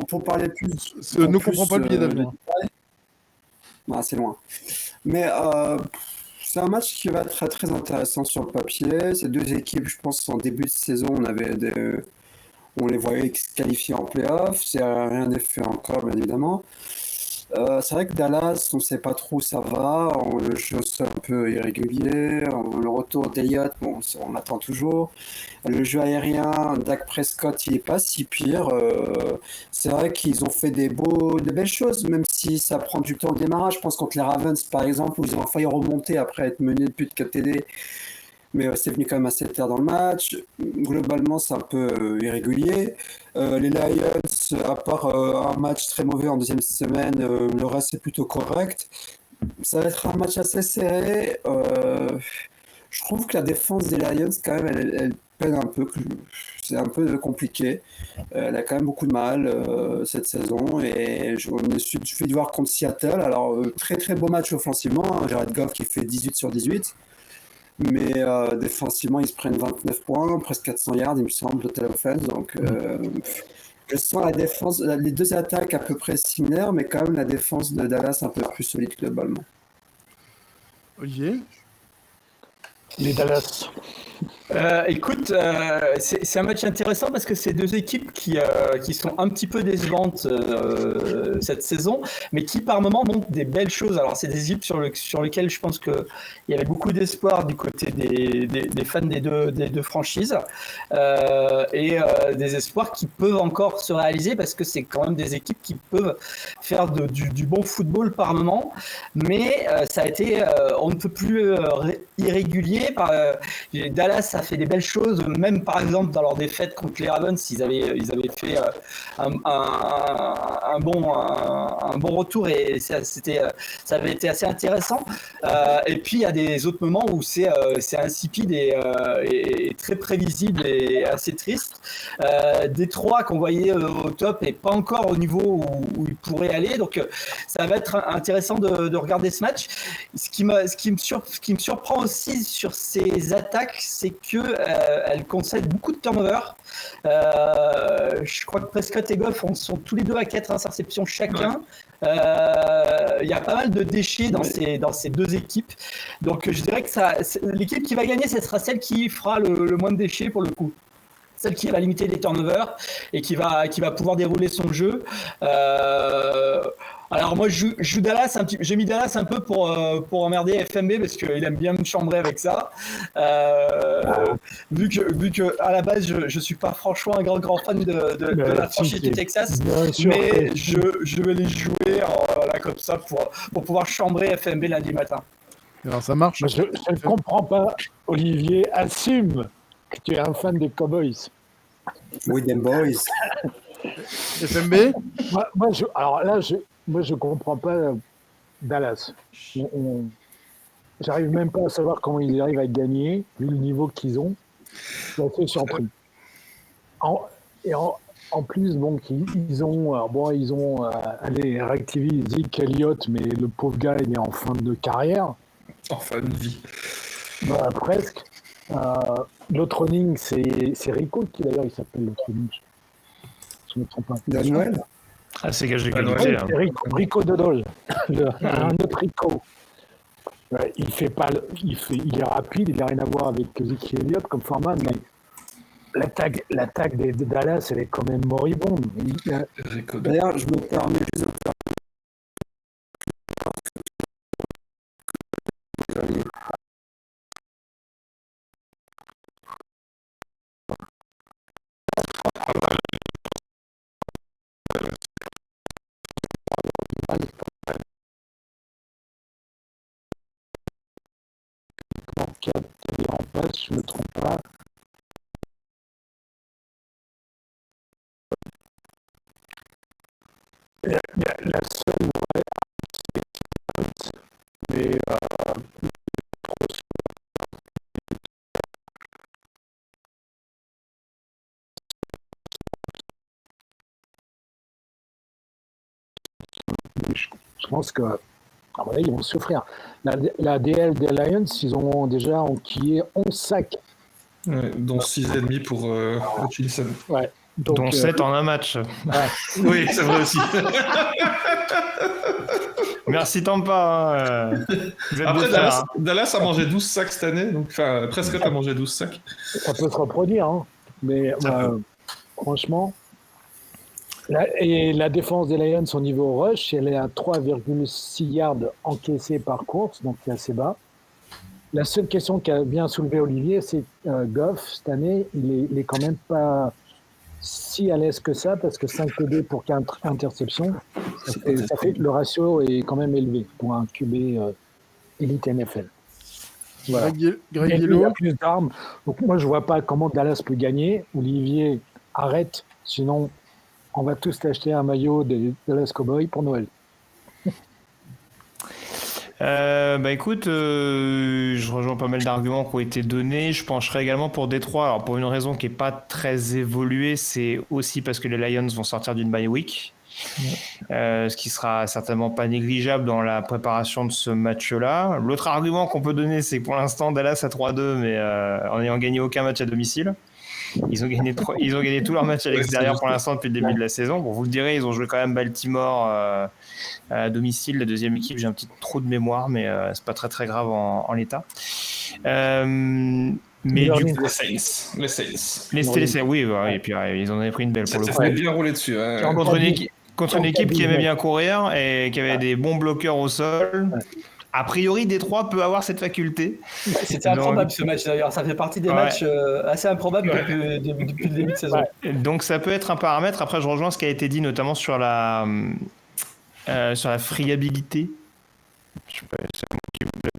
pour parler plus. Ne comprends pas le billet d'avion. C'est loin. Mais c'est un match qui va être très très intéressant sur le papier. Ces deux équipes, je pense, en début de saison, on les voyait se qualifier en playoff. Rien n'est fait encore, bien évidemment. C'est vrai que Dallas, on ne sait pas trop où ça va. Le jeu c'est un peu irrégulier. Le retour d'Elliott, bon, on attend toujours. Le jeu aérien, Dak Prescott, il n'est pas si pire. C'est vrai qu'ils ont fait de belles choses, même si ça prend du temps au démarrage. Je pense contre les Ravens, par exemple, où ils ont failli remonter après être menés de plus de 4 TD. Mais c'est venu quand même assez tard dans le match. Globalement, c'est un peu irrégulier. Les Lions, à part un match très mauvais en deuxième semaine, le reste est plutôt correct. Ça va être un match assez serré. Je trouve que la défense des Lions, quand même, elle peine un peu. C'est un peu compliqué. Elle a quand même beaucoup de mal cette saison. Et je me suis fait voir contre Seattle. Alors, très très beau match offensivement. Jared Goff qui fait 18 sur 18. Mais défensivement, ils se prennent 29 points, presque 400 yards, il me semble, total offense. Donc, je sens la défense, les deux attaques à peu près similaires, mais quand même la défense de Dallas un peu plus solide globalement. Olivier? Les Dallas. Écoute, c'est un match intéressant parce que c'est deux équipes qui sont un petit peu décevantes cette saison, mais qui par moments montrent des belles choses. Alors c'est des équipes sur lesquelles je pense qu'il y avait beaucoup d'espoir du côté des fans des deux franchises et des espoirs qui peuvent encore se réaliser parce que c'est quand même des équipes qui peuvent faire du bon football par moment, mais ça a été on ne peut plus irrégulier. Dallas a fait des belles choses, même par exemple dans leur défaite contre les Ravens, ils avaient fait un bon retour et ça avait été assez intéressant. Et puis il y a des autres moments où c'est insipide et très prévisible et assez triste. Détroit qu'on voyait au top et pas encore au niveau où il pourrait aller, donc ça va être intéressant de regarder ce match. Ce qui me surprend aussi sur ces attaques, c'est que elles concèdent beaucoup de turnovers. Je crois que Prescott et Goff sont tous les deux à 4 interceptions chacun. Il y a pas mal de déchets dans ces deux équipes. Donc je dirais que l'équipe qui va gagner, ce sera celle qui fera le moins de déchets pour le coup. Celle qui va limiter les turnovers et qui va pouvoir dérouler son jeu. Alors moi je joue Dallas j'ai mis Dallas un peu pour emmerder FMB parce qu'il aime bien me chambrer avec ça. Vu que à la base je suis pas franchement un grand fan de la franchise du Texas, mais je vais les jouer là comme ça pour pouvoir chambrer FMB lundi matin. Alors ça marche. Je ne comprends pas, Olivier, assume que tu es un fan des Cowboys. Oui, des Boys. FMB. Moi, je comprends pas Dallas. J'arrive même pas à savoir comment ils arrivent à gagner, vu le niveau qu'ils ont. Je suis assez surpris. En plus, bon, ils ont allez, réactivé Zeke Elliott, mais le pauvre gars, il est en fin de carrière. En fin de vie. Bah, presque. L'autre running, c'est Rico qui d'ailleurs il s'appelle l'autre running. Je ne me trompe pas. Noël. Ah, c'est gage de Oui, qualité. c'est Rico Dodol, un autre Rico. Ouais, il est rapide, il n'a rien à voir avec Zeke Elliott comme format, mais l'attaque de Dallas, elle est quand même moribonde. D'ailleurs, je me permets juste de faire en passe, je ne me trompe pas. La seule vraie, mais je pense que à mon avis, ils vont souffrir. La DL des Lions, ils ont déjà enquillé 11 sacs. Ouais, dont 6,5 pour Hutchinson. Ouais. Dont 7 en un match. Ouais. Oui, c'est vrai aussi. Merci Tampa. Vous êtes Après, beaux frères, Dallas a mangé 12 sacs cette année, donc Prescott a mangé 12 sacs. Ça peut se reproduire, hein. Mais franchement. Et la défense des Lions au niveau rush, elle est à 3,6 yards encaissés par course, donc c'est assez bas. La seule question qu'a bien soulevé Olivier, c'est Goff, cette année, il est quand même pas si à l'aise que ça, parce que 5 TD pour 4 interceptions, ça fait le ratio est quand même élevé pour un QB élite NFL. Voilà. Greg Il y a plus d'armes. Donc moi, je vois pas comment Dallas peut gagner. Olivier, arrête, sinon on va tous t'acheter un maillot des Dallas Cowboys pour Noël. Écoute, je rejoins pas mal d'arguments qui ont été donnés. Je pencherai également pour Détroit. Alors pour une raison qui n'est pas très évoluée, c'est aussi parce que les Lions vont sortir d'une bye week. Ce qui sera certainement pas négligeable dans la préparation de ce match-là. L'autre argument qu'on peut donner, c'est que pour l'instant Dallas a 3-2, mais en n'ayant gagné aucun match à domicile. Ils ont gagné tous leurs matchs à l'extérieur pour l'instant depuis le début de la saison. Bon, vous le direz, ils ont joué quand même Baltimore à domicile, la deuxième équipe. J'ai un petit trou de mémoire, mais c'est pas très très grave en l'état. Mais New du Orleans. coup, Les Saints. les Saints, oui, ouais, et puis ils en avaient pris une belle pour le Ça coup. fait bien rouler dessus. Ouais. Genre, Contre une équipe qui aimait bien courir et qui avait des bons bloqueurs au sol. Ouais. A priori, Détroit peut avoir cette faculté. C'était Donc- improbable ce match d'ailleurs. Ça fait partie des Ouais. matchs assez improbables depuis le début de saison. Ouais. Donc ça peut être un paramètre. Après, je rejoins ce qui a été dit, notamment sur la friabilité. Je sais pas, c'est un mot qui vous plaît.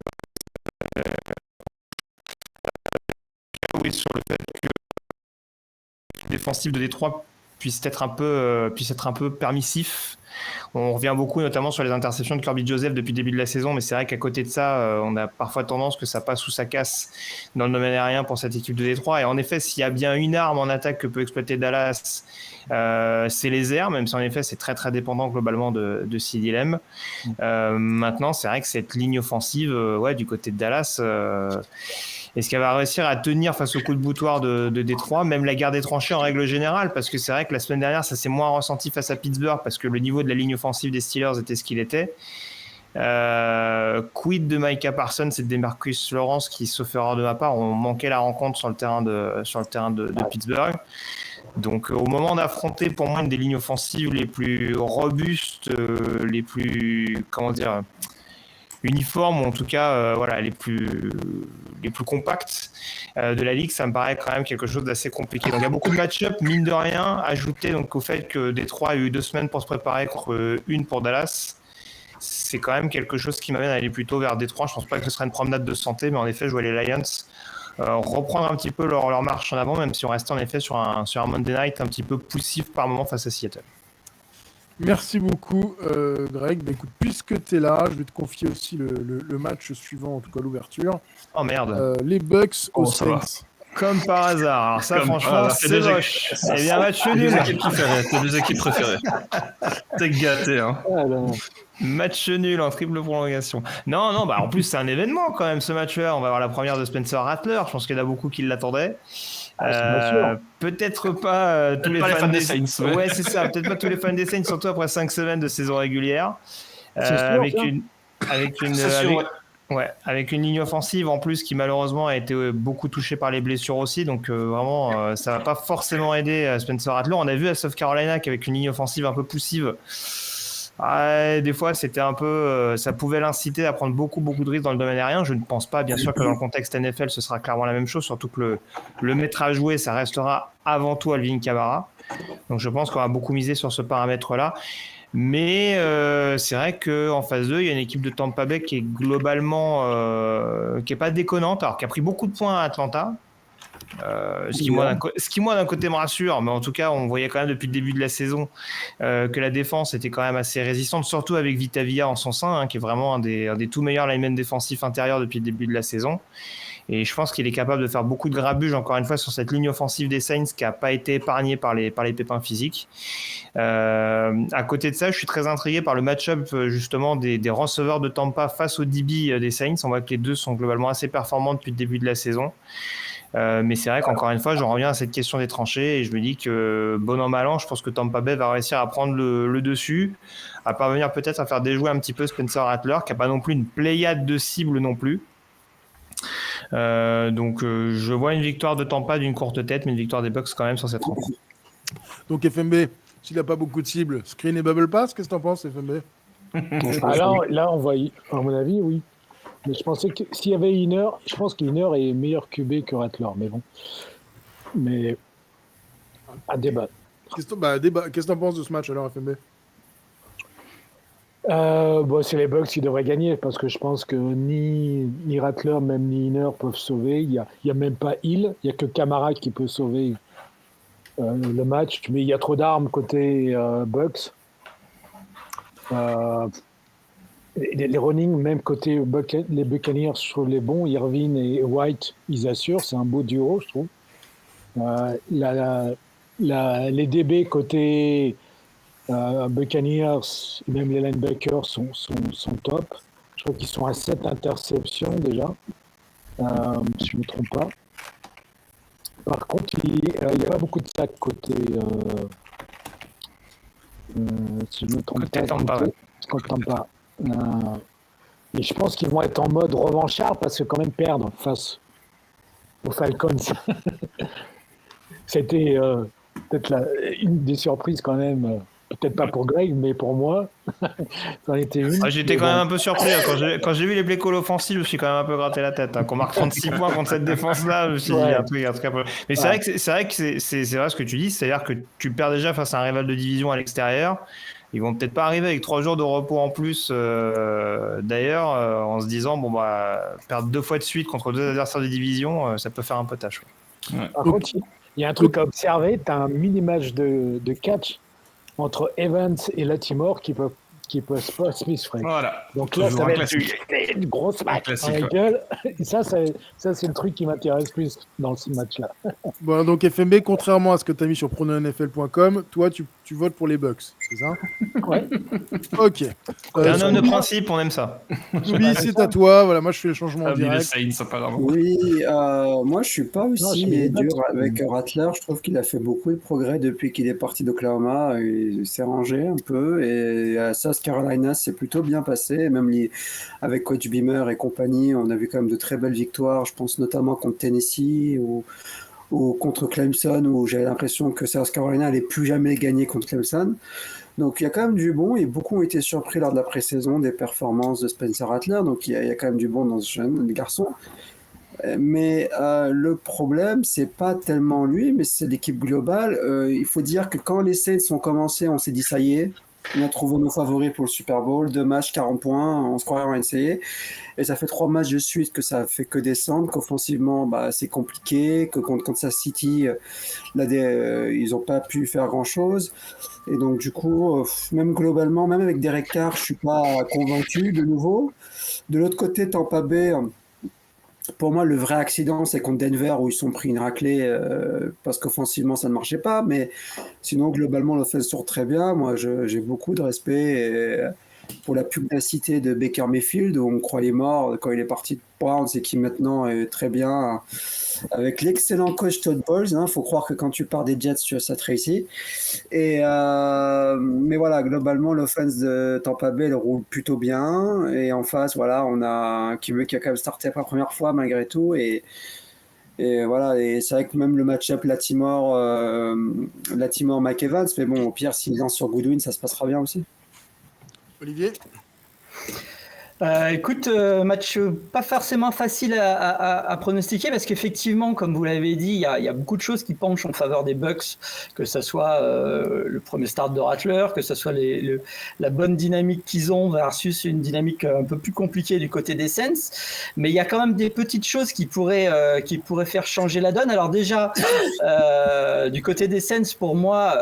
Oui, sur le fait que le défensif de Détroit puisse être un peu permissif. On revient beaucoup notamment sur les interceptions de Kirby Joseph depuis le début de la saison, mais c'est vrai qu'à côté de ça, on a parfois tendance que ça passe ou ça casse dans le domaine aérien pour cette équipe de Détroit. Et en effet, s'il y a bien une arme en attaque que peut exploiter Dallas, c'est les airs, même si en effet c'est très très dépendant globalement de CeeDee Lamb. Maintenant, c'est vrai que cette ligne offensive, du côté de Dallas, est-ce qu'elle va réussir à tenir face au coup de boutoir de Détroit, même la guerre des tranchées en règle générale, parce que c'est vrai que la semaine dernière, ça s'est moins ressenti face à Pittsburgh, parce que le niveau de la ligne offensive des Steelers était ce qu'il était. Quid de Micah Parsons et de Demarcus Lawrence, qui, sauf erreur de ma part, ont manqué la rencontre sur le terrain de Pittsburgh. Donc au moment d'affronter pour moi une des lignes offensives les plus robustes, les plus uniformes, ou en tout cas les plus compacts de la ligue, ça me paraît quand même quelque chose d'assez compliqué. Donc il y a beaucoup de match-up, mine de rien, ajouté donc au fait que Détroit a eu 2 semaines pour se préparer contre une pour Dallas. C'est quand même quelque chose qui m'amène à aller plutôt vers Détroit. Je pense pas que ce serait une promenade de santé, mais en effet, je vois les Lions reprendre un petit peu leur marche en avant, même si on restait en effet sur un Monday Night un petit peu poussif par moment face à Seattle. Merci beaucoup, Greg. Bah, écoute, puisque tu es là, je vais te confier aussi le match suivant, en tout cas l'ouverture. Oh merde. Les Bucks aux ça va. Saints. Comme par hasard. Alors ça, franchement, voilà, c'est moche. Eh bien, match nul. Tes 2 équipes préférées. T'es gâté, hein. Ah, là, Match nul en triple prolongation. Non, en plus, c'est un événement quand même ce match-là. On va avoir la première de Spencer Rattler. Je pense qu'il y en a beaucoup qui l'attendaient. Peut-être pas tous les fans des Saints. Ouais, c'est ça. Peut-être pas tous les fans des Saints, surtout après 5 semaines de saison régulière. C'est sûr, avec ça. une avec une ligne offensive en plus qui malheureusement a été beaucoup touchée par les blessures aussi, donc vraiment ça va pas forcément aider Spencer Rattler. On a vu à South Carolina qu'avec une ligne offensive un peu poussive, des fois c'était un peu ça pouvait l'inciter à prendre beaucoup de risques dans le domaine aérien. Je ne pense pas bien sûr que dans le contexte NFL ce sera clairement la même chose, surtout que le maître à jouer ça restera avant tout Alvin Kamara, donc je pense qu'on va beaucoup miser sur ce paramètre là. Mais c'est vrai qu'en phase 2, il y a une équipe de Tampa Bay qui est globalement qui est pas déconnante, alors qui a pris beaucoup de points à Atlanta. Ce qui moi d'un côté me rassure, mais en tout cas on voyait quand même depuis le début de la saison que la défense était quand même assez résistante, surtout avec Vita Vea en son sein, qui est vraiment un des tout meilleurs linemen défensifs intérieurs depuis le début de la saison. Et je pense qu'il est capable de faire beaucoup de grabuge, encore une fois, sur cette ligne offensive des Saints qui n'a pas été épargnée par les pépins physiques. À côté de ça, je suis très intrigué par le match-up justement des receveurs de Tampa face au DB des Saints. On voit que les deux sont globalement assez performants depuis le début de la saison. Mais c'est vrai qu'encore une fois, j'en reviens à cette question des tranchées et je me dis que bon an mal an, je pense que Tampa Bay va réussir à prendre le dessus, à parvenir peut-être à faire déjouer un petit peu Spencer Rattler, qui n'a pas non plus une pléiade de cibles non plus. Donc je vois une victoire de Tampa d'une courte tête, mais une victoire des Bucks quand même sur cette rencontre. Donc FMB, s'il n'a pas beaucoup de cibles, screen et bubble pass, qu'est-ce que t'en penses, FMB? Là, on va à mon avis, oui. Mais je pensais que s'il y avait Hiner, je pense qu'Hiner est meilleur QB que Rattler, mais bon. Mais à débat. Qu'est-ce que t'en penses de ce match alors, FMB? C'est les Bucks qui devraient gagner parce que je pense que ni Rattler, même ni Hiner peuvent sauver. Il y a même pas Hill, il y a que Kamara qui peut sauver le match. Mais il y a trop d'armes côté Bucks. Les running, même côté les Buccaneers, je trouve les bons. Irvin et White, ils assurent. C'est un beau duo, je trouve. Les DB côté Buccaneers, et même les linebackers sont top. Je crois qu'ils sont à 7 interceptions déjà, si je ne me trompe pas. Par contre, il n'y a pas beaucoup de sacs côté... si je ne me trompe pas. Et je pense qu'ils vont être en mode revanchard parce que quand même perdre face aux Falcons. C'était peut-être une des surprises quand même. Peut-être pas pour Greg, mais pour moi, ça en était une. J'étais quand même un peu surpris. Quand j'ai vu les play calls offensifs, je me suis quand même un peu gratté la tête. Qu'on marque 36 points contre cette défense-là, je me suis dit, il y a un truc un peu. Mais c'est vrai que c'est vrai ce que tu dis, c'est-à-dire que tu perds déjà face à un rival de division à l'extérieur. Ils vont peut-être pas arriver avec 3 jours de repos en plus, d'ailleurs, en se disant, bon, bah, perdre 2 fois de suite contre 2 adversaires de division, ça peut faire un peu tâche. Ouais. Par contre, il y a un truc à observer, tu as un mini-match de catch entre Evans et Latimore qui peut pas Smith, Frank. Voilà. Donc là, ça va être une grosse match dans la gueule. Et ça, c'est le truc qui m'intéresse plus dans ce match-là. Bon, donc FMB, contrairement à ce que tu as mis sur prononfl.com, toi, tu votes pour les Bucks, c'est ça? Ouais. Ok. T'es un homme de principe, on aime ça. Oui, c'est à toi. Voilà, moi, je fais les changements en direct. Saints, apparemment. Oui, moi je suis pas aussi dur avec Rattler. Je trouve qu'il a fait beaucoup de progrès depuis qu'il est parti d'Oklahoma. Il s'est rangé un peu et à South Carolina, c'est plutôt bien passé. Même avec Coach Beamer et compagnie, on a vu quand même de très belles victoires. Je pense notamment contre Tennessee ou contre Clemson, où j'avais l'impression que South Carolina n'allait plus jamais gagner contre Clemson. Donc il y a quand même du bon et beaucoup ont été surpris lors de la pré-saison des performances de Spencer Rattler. Donc il y a quand même du bon dans ce jeune garçon. Mais le problème, c'est pas tellement lui, mais c'est l'équipe globale. Il faut dire que quand les Saints ont commencé, on s'est dit ça y est, on a trouvé nos favoris pour le Super Bowl, 2 matchs, 40 points, on se croirait en NCAA. Et ça fait 3 matchs de suite que ça fait que descendre, qu'offensivement, c'est compliqué, que contre Kansas City, ils n'ont pas pu faire grand-chose. Et donc, du coup, même globalement, même avec Derek Carr, je ne suis pas convaincu de nouveau. De l'autre côté, Tampa Bay, pour moi, le vrai accident, c'est contre Denver, où ils sont pris une raclée parce qu'offensivement, ça ne marchait pas. Mais sinon, globalement, l'offense tourne très bien. Moi, j'ai beaucoup de respect pour la pugnacité de Baker Mayfield, où on croyait mort quand il est parti de Browns et qui maintenant est très bien avec l'excellent coach Todd Bowles. Il faut croire que quand tu pars des Jets, ça te réussit. Mais voilà, globalement, l'offense de Tampa Bay elle roule plutôt bien. Et en face, voilà, on a un qui a quand même starté pour la première fois malgré tout. Et voilà, et c'est vrai que même le match-up Latimore-Mike Evans, mais bon, au pire, s'il lance sur Goodwin, ça se passera bien aussi. Olivier? Écoute, match pas forcément facile à pronostiquer parce qu'effectivement, comme vous l'avez dit, il y a beaucoup de choses qui penchent en faveur des Bucks, que ce soit le premier start de Rattler, que ce soit la bonne dynamique qu'ils ont versus une dynamique un peu plus compliquée du côté des Saints. Mais il y a quand même des petites choses qui pourraient faire changer la donne. Alors déjà, du côté des Saints, pour moi,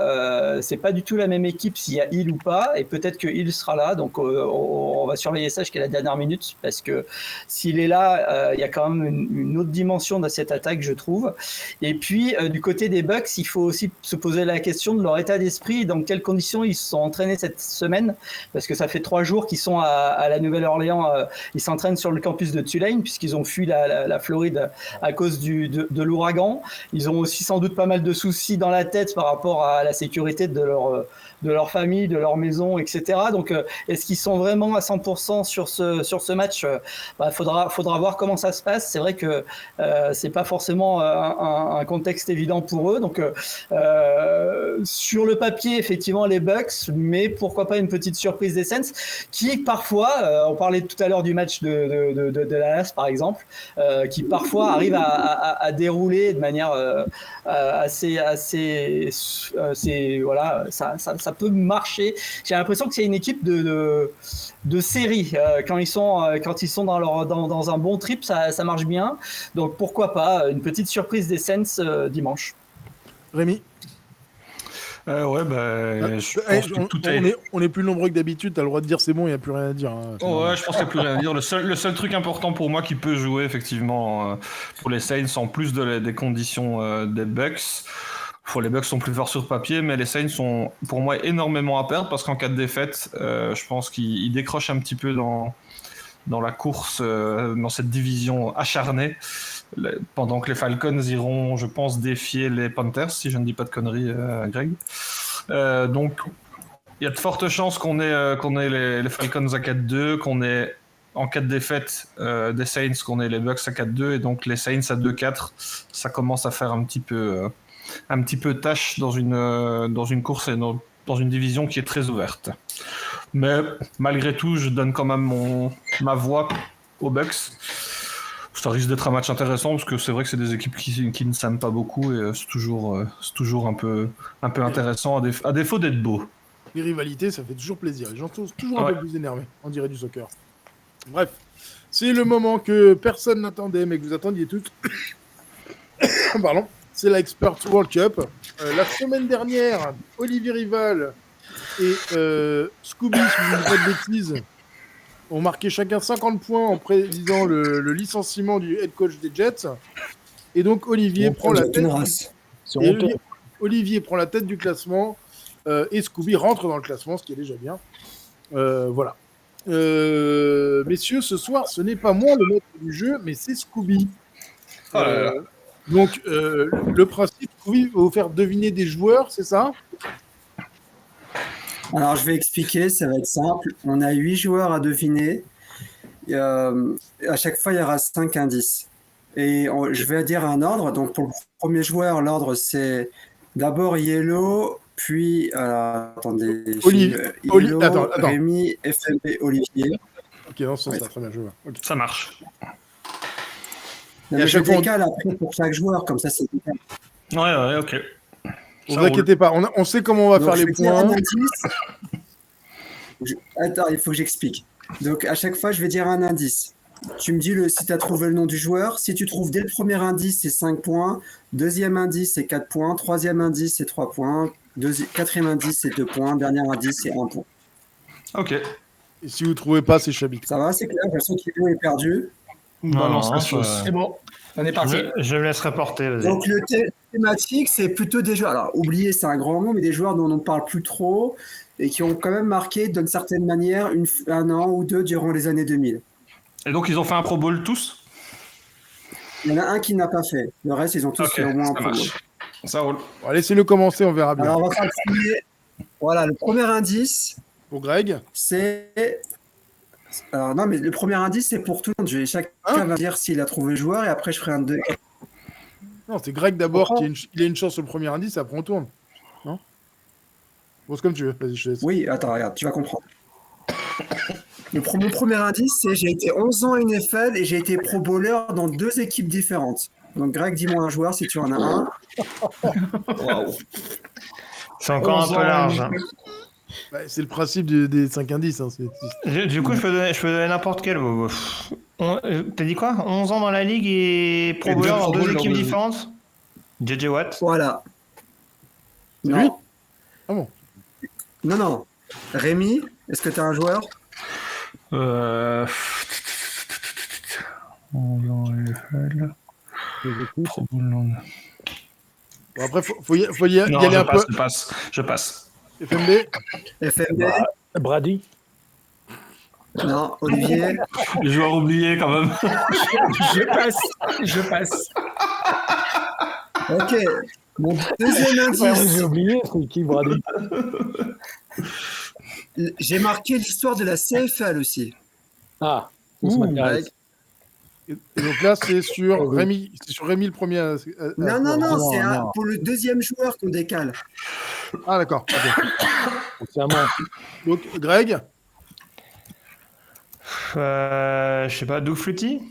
c'est pas du tout la même équipe s'il y a Hill ou pas, et peut-être que Hill sera là, donc on va surveiller ça jusqu'à la dernière minute, parce que s'il est là, il y a quand même une autre dimension dans cette attaque, je trouve. Et puis du côté des Bucks, il faut aussi se poser la question de leur état d'esprit, dans quelles conditions ils se sont entraînés cette semaine, parce que ça fait 3 jours qu'ils sont à la Nouvelle-Orléans, ils s'entraînent sur le campus de Tulane, puisqu'ils ont fui la Floride à cause de l'ouragan. Ils ont aussi sans doute pas mal de soucis dans la tête par rapport à la sécurité de leur famille, de leur maison, etc. Donc, est-ce qu'ils sont vraiment à 100% sur ce match? Faudra voir comment ça se passe. C'est vrai que c'est pas forcément un contexte évident pour eux. Donc, sur le papier, effectivement, les Bucks, mais pourquoi pas une petite surprise des Saints, qui parfois, on parlait tout à l'heure du match de Dallas, par exemple, qui parfois arrive à dérouler de manière assez voilà, ça peut marcher. J'ai l'impression que c'est une équipe de série. Quand ils sont dans un bon trip, ça marche bien. Donc pourquoi pas une petite surprise des Saints dimanche. Rémi? Ouais, je pense que on est plus nombreux que d'habitude, tu as le droit de dire c'est bon, il n'y a plus rien à dire. Ouais, je pense qu'il n'y a plus rien à dire. Le seul truc important pour moi qui peut jouer effectivement pour les Saints, en plus des conditions des Bucks, les Bucks sont plus forts sur papier, mais les Saints sont pour moi énormément à perdre, parce qu'en cas de défaite, je pense qu'ils décrochent un petit peu dans la course, dans cette division acharnée, pendant que les Falcons iront, je pense, défier les Panthers, si je ne dis pas de conneries, Greg. Donc, il y a de fortes chances qu'on ait les Falcons à 4-2, qu'on ait en cas de défaite des Saints qu'on ait les Bucks à 4-2 et donc les Saints à 2-4. Ça commence à faire un petit peu tâche dans une course et dans une division qui est très ouverte. Mais malgré tout, je donne quand même ma voix aux Bucks. Ça risque d'être un match intéressant parce que c'est vrai que c'est des équipes qui ne s'aiment pas beaucoup et c'est toujours un peu intéressant à défaut d'être beau. Les rivalités, ça fait toujours plaisir. Les gens sont toujours un peu plus énervés, on dirait du soccer. Bref, c'est le moment que personne n'attendait, mais que vous attendiez toutes. Pardon. C'est la Expert World Cup. La semaine dernière, Olivier Rival et Scooby, si je ne dis pas de bêtises, ont marqué chacun 50 points en prédisant le licenciement du head coach des Jets. Et donc Olivier prend la tête. Olivier prend la tête du classement et Scooby rentre dans le classement, ce qui est déjà bien. Voilà. Messieurs, ce soir, ce n'est pas moi le maître du jeu, mais c'est Scooby. Donc, le principe, Scooby va vous faire deviner des joueurs, c'est ça? Alors, je vais expliquer, ça va être simple. On a 8 joueurs à deviner. À chaque fois, il y aura 5 indices. Et je vais dire un ordre. Donc, pour le premier joueur, l'ordre, c'est d'abord Yellow, puis... attendez. Yellow, attends. Rémi, FMB, Olivier. Ok, non, ça très bien, je vois. Okay. Ça marche. Non, je décale après pour chaque joueur, comme ça, c'est décalé. Ouais, ok. Ne vous inquiétez pas, on sait comment on va faire les points. Attends, il faut que j'explique. Donc, à chaque fois, je vais dire un indice. Tu me dis si tu as trouvé le nom du joueur. Si tu trouves dès le premier indice, c'est 5 points. Deuxième indice, c'est 4 points. Troisième indice, c'est 3 points. Quatrième indice, c'est 2 points. Dernier indice, c'est 1 point. Ok. Et si vous ne trouvez pas, c'est Chabik. Ça va, c'est clair. Je sens qu'il est perdu. Non, c'est bon. On est parti. Je me laisserai porter. Vas-y. Donc, le thématique, c'est plutôt des joueurs. Alors, oubliez, c'est un grand mot, mais des joueurs dont on ne parle plus trop et qui ont quand même marqué d'une certaine manière un an ou deux durant les années 2000. Et donc, ils ont fait un Pro Bowl tous? Il y en a un qui n'a pas fait. Le reste, ils ont tous fait au moins un Pro Bowl. Ça roule. Bon, laissez-le commencer, on verra bien. Alors, on va faire le premier. Voilà, le premier indice. Pour Greg, c'est... Alors, non, mais le premier indice, c'est pour tout le monde. Chacun va dire s'il a trouvé le joueur et après, je ferai un deux. Non, c'est Greg d'abord il a une chance sur le premier indice et après on tourne. Non? Bon, c'est comme tu veux. Vas-y, je te laisse. Oui, attends, regarde, tu vas comprendre. Mon premier indice, c'est j'ai été 11 ans NFL et j'ai été pro bowler dans 2 équipes différentes. Donc, Greg, dis-moi un joueur si tu en as un. Wow. C'est encore un peu large. Hein. Bah, c'est le principe des 5 indices. Hein. Du coup, je peux donner n'importe quel. T'as dit quoi? 11 ans dans la ligue et pro bowler dans 2 équipes différentes? JJ Watt. Voilà. C'est Non. lui? Ah bon? Non. Rémi, est-ce que tu as un joueur? Bon, après, faut y aller un peu. Je passe. FMB? Brady? Non, Olivier. Les joueurs oubliés quand même. Je passe. Ok. Mon deuxième indice. J'ai oublié, c'est qui Brady? J'ai marqué l'histoire de la CFL aussi. Ah, ça m'intéresse. Et donc là, c'est sur Rémi. C'est sur Rémi le premier. Non, c'est pour le deuxième joueur qu'on décale. Ah, d'accord. Okay. C'est à moi. Donc, Greg? Je sais pas, Doug Flutie?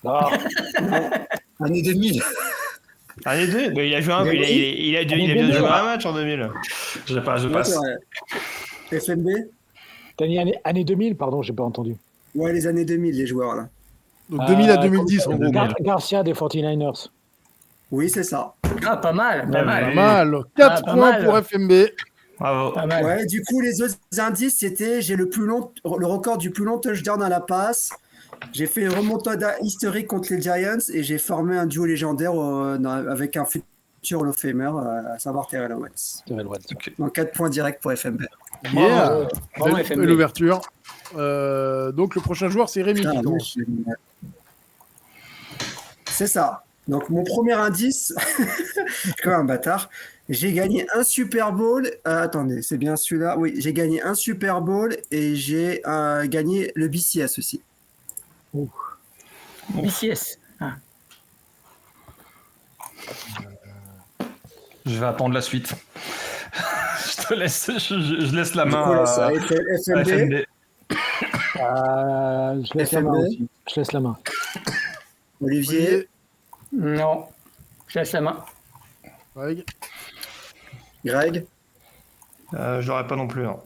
Ah. Année 2000. Année 2000? Il a joué il a bien joué un match en 2000. Je passe. FMB? T'as dit année 2000, pardon, j'ai pas entendu. Ouais, les années 2000, les joueurs là. Donc 2000 à 2010, en gros. Garcia des 49ers. Oui, c'est ça. Ah, pas mal. Pas mal. 4 points pour FMB. Bravo. Pas mal. Ouais, du coup, les autres indices, c'était j'ai le record du plus long touchdown à la passe. J'ai fait une remontada historique contre les Giants et j'ai formé un duo légendaire avec un futur Hall of Famer, à savoir Terrell Owens. Okay. Donc 4 points directs pour FMB. Yeah. Belle ouverture. Donc le prochain joueur, c'est Rémi qui commence. C'est ça. Donc mon premier indice, je suis comme un bâtard. J'ai gagné un Super Bowl. Attendez, c'est bien celui-là. Oui, j'ai gagné un Super Bowl et j'ai gagné le BCS aussi. BCS. Ah. Je vais attendre la suite. Je te laisse, je laisse la Du main coup, là, à ça a été FMB. FMB. Je laisse la main FMB. aussi. Je laisse la main. Olivier, Non, je laisse la main. Greg. Greg. Je l'aurais pas non plus. Hein.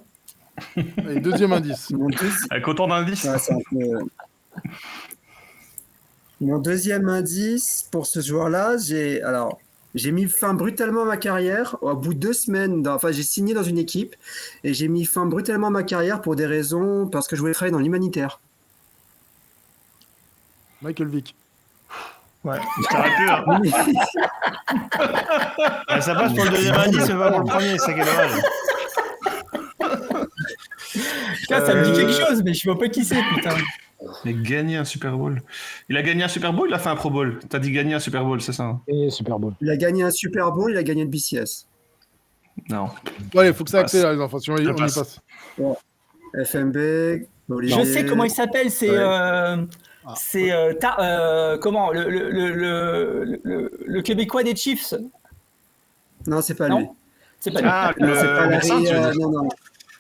Allez, deuxième indice. Avec autant d'indices. Ouais, c'est un peu- Mon deuxième indice pour ce joueur-là, j'ai mis fin brutalement à ma carrière. Au bout de 2 semaines, enfin, j'ai signé dans une équipe et j'ai mis fin brutalement à ma carrière pour des raisons, parce que je voulais travailler dans l'humanitaire. Michael Vick. Ouais, t'aurais pu. Hein. Ouais, ça passe pour le deuxième indice, mais pas pour le premier, c'est quel dommage. Putain, ça me dit quelque chose, mais je vois pas qui c'est, putain. Il a gagné un Super Bowl. Il a gagné un Super Bowl, il a fait un Pro Bowl. T'as dit gagner un Super Bowl, c'est ça hein? Et Super Bowl. Il a gagné un Super Bowl, il a gagné le BCS. Non. Bon, allez, faut que ça Passe. accélère, les enfants. Si on y passe. passe. FMB, Olivier. Je sais comment il s'appelle, c'est. Comment le Québécois des Chiefs. Non, c'est pas Non. lui. C'est pas Ah, Non, c'est pas le Larry, médecin, tu veux dire. non.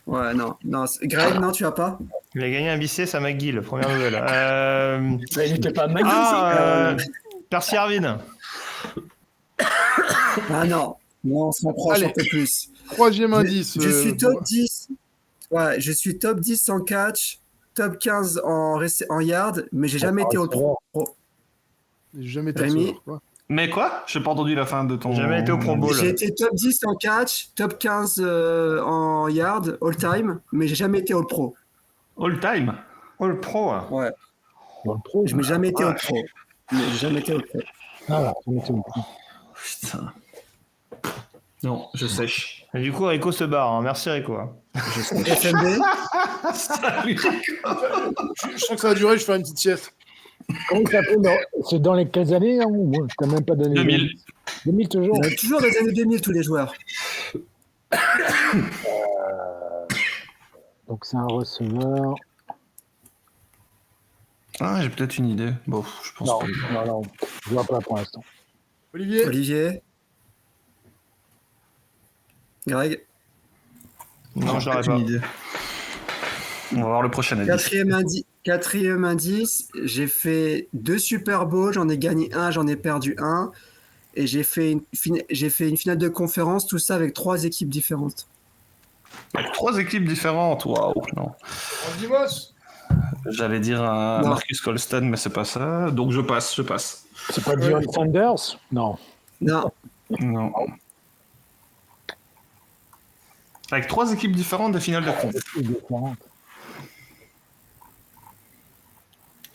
Ouais, non. Greg, non, tu as pas. Il a gagné un BCS à McGill, première nouvelle. lui. Il n'était pas mal. Percy Harvin. Ah non, on se rapproche Allez. un peu plus. Troisième indice. Je suis top 10. Ouais, je suis top 10 en catch, top 15 en yard, mais j'ai jamais été au pro. J'ai jamais été Rémi. receveur, quoi. Mais quoi? J'ai pas entendu la fin de ton. Jamais été au Pro Bowl. J'ai été top 10 en catch, top 15 en yard, all time, mais j'ai jamais été all pro. All time. Oh, le pro. Hein. Ouais, Dans le pro. je n'ai jamais été all pro. Mais j'ai jamais été all pro. Ah, voilà, je mettais au pro. Putain. Non, je sèche. Et du coup, Rico se barre. Hein. Merci, Rico. Hein. FMB, Salut. Je sens que ça va durer, je vais faire une petite sieste. Comment il s'appelle C'est dans les quelles années hein, ou moi, je t'ai même pas donné. 2000. 2000 toujours. il y a toujours des années 2000 tous les joueurs. Donc c'est un receveur. Ah, j'ai peut-être une idée. Bon, je pense Non, pas. non, je vois pas pour l'instant. Olivier. Olivier, Greg, Non, je l'aurais Peut-être pas. une idée. On va voir le prochain indice. quatrième indice, j'ai fait 2 Super Bowls, j'en ai gagné un, j'en ai perdu un. Et j'ai fait une finale de conférence, tout ça avec 3 équipes différentes. Avec 3 équipes différentes. Waouh. Non. Randy Moss. J'allais dire un Non. Marcus Colston, mais c'est pas ça. Donc je passe. C'est pas Dion Sanders? Non. Non, Non. Avec 3 équipes différentes de finale de conf. C'est différent.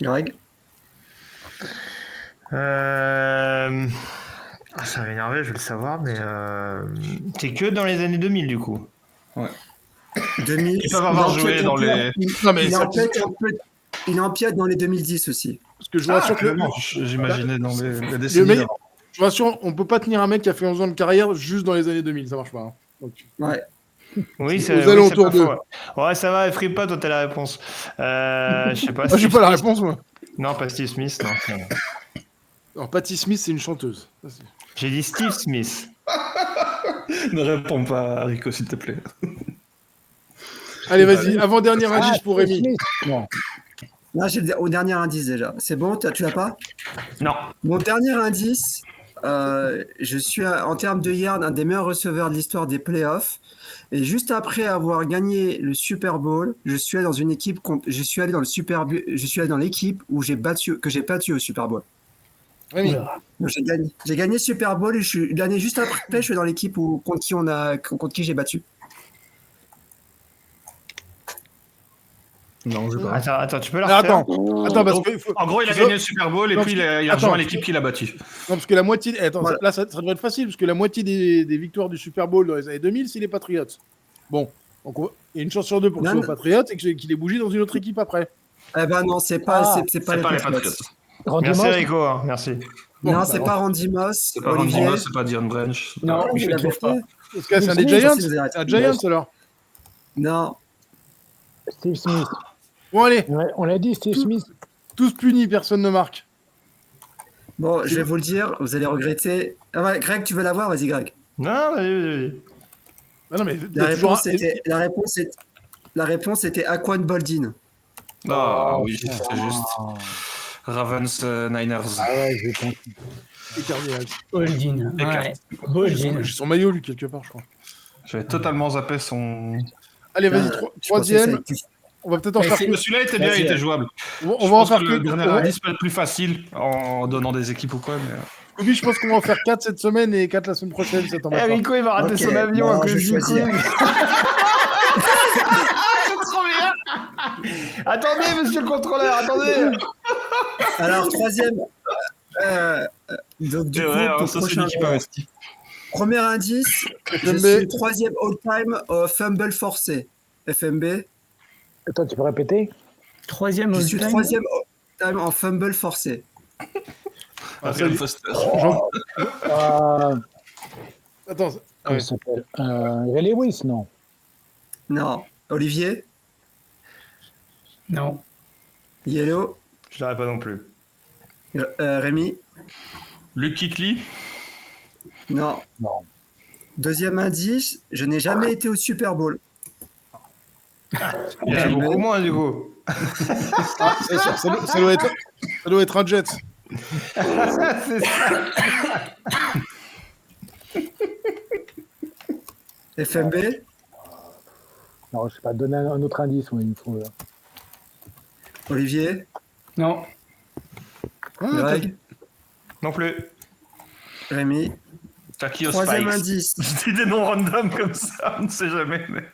Greg, Ça va m'énerver, je vais le savoir, mais c'est que dans les années 2000 du coup. 2000. Ils peuvent avoir il joué empiète dans un peu- les- Non, mais Il ça- empiète un peu. Il empiète dans les 2010 aussi. parce que je vous rassure que Vraiment, j'imaginais dans les le décennies mec, d'avant. je vous rassure, on peut pas tenir un mec qui a fait 11 ans de carrière juste dans les années 2000, ça marche pas. Hein. Donc, Ouais. Oui, c'est Aux oui, alentours c'est pas de- faux, ouais, ça va, effraie pas, toi t'as la réponse. Je sais pas. moi, j'ai Steve pas la Smith. réponse, moi. Non, pas Steve Smith, non. Alors, Patti Smith, c'est une chanteuse. Ça, c'est- J'ai dit Steve Smith. Ne réponds pas, Rico, s'il te plaît. Allez, vas-y, avant-dernier indice pour Steve Rémi. Smith. Non. Là, j'ai au dernier indice déjà. C'est bon, tu l'as pas? Non. Mon dernier indice, je suis en termes de yard un des meilleurs receveurs de l'histoire des playoffs. Et juste après avoir gagné le Super Bowl, je suis allé dans une équipe, je suis allé dans l'équipe où j'ai battu au Super Bowl. Rémi. Donc, j'ai gagné le Super Bowl et l'année juste après, je suis dans l'équipe contre qui j'ai battu. Non, je pas. Attends, tu peux la Alors, refaire? attends, parce que En gros, il a gagné le Super Bowl et Non, puis il a attends. rejoint l'équipe qui l'a battu. non, parce que la moitié. Attends, Voilà. là, ça devrait être facile, parce que la moitié des victoires du Super Bowl dans les années 2000, c'est les Patriots. Bon, donc il y a une chance sur deux pour que ce Non, soit aux Patriots et qu'il ait bougé dans une autre équipe après. Eh ben non, c'est pas C'est pas les Patriots. Randy Merci Moss? Rico, hein, merci. Bon, Non, bah, c'est pas Randy Moss. C'est pas Randy Olivier. Moss, c'est pas Dion Branch. c'est Non, pas- je Vous le trouve pas. l'avez fait? Parce que là, c'est un Oui, des Giants. si vous avez C'est un Giants alors. Non. Steve Smith. Bon, allez, Ouais, on l'a dit, Steve Smith. tous punis, personne ne marque. Bon, je vais vous le dire, vous allez regretter. Ah ouais, Greg, tu veux l'avoir? Vas-y, Greg. Non, vas-y. Ah non, mais La toujours réponse, était, la réponse était Aquan Boldin. Ah oui, c'est juste. Ravens Niners. Ah ouais, je pense. les Cardinals. Holding. Et Ouais. Holding. J'ai son maillot, lui, quelque part, je crois. J'avais totalement zappé son. Allez, vas-y, Je pensais troisième. que ça- On va peut-être en Mais faire c'est- que. Celui-là était bien, il était jouable. On va en faire Le que. dernier indice peut être plus facile en donnant des équipes ou quoi. Mais... Scooby, je pense qu'on va en faire 4 cette semaine et 4 la semaine prochaine, ça t'embête pas. Rico, il va rater Ok, son avion bon, à cause je vais du choisir. quiz. Attendez, monsieur le contrôleur, attendez. Alors, troisième. Donc, du C'est coup, vrai, pour ça c'est prochain l'équipe joueur. investie. Premier indice, je FMB. suis troisième all-time au fumble forcé. FMB. Attends, tu peux répéter? Troisième Je suis all-time. troisième all-time en fumble forcé. Ah, Ariel salut. Foster. Attends. Comment il s'appelle? Ray Lewis, non? Non. Olivier, Non. Yellow, Je l'aurais pas non plus. Rémi, Luke Kuechly. non. Non. Deuxième indice, je n'ai jamais été au Super Bowl. Il y en a beaucoup moins, du coup. Ah, ça doit être un Jet. C'est ça. FMB, Non, je sais pas. Donner un autre indice, oui, il me faut. Olivier, Non. Greg, Non plus. Rémi. Takios Troisième Spikes. indice. Je dis des noms random comme ça, on ne sait jamais. Mais...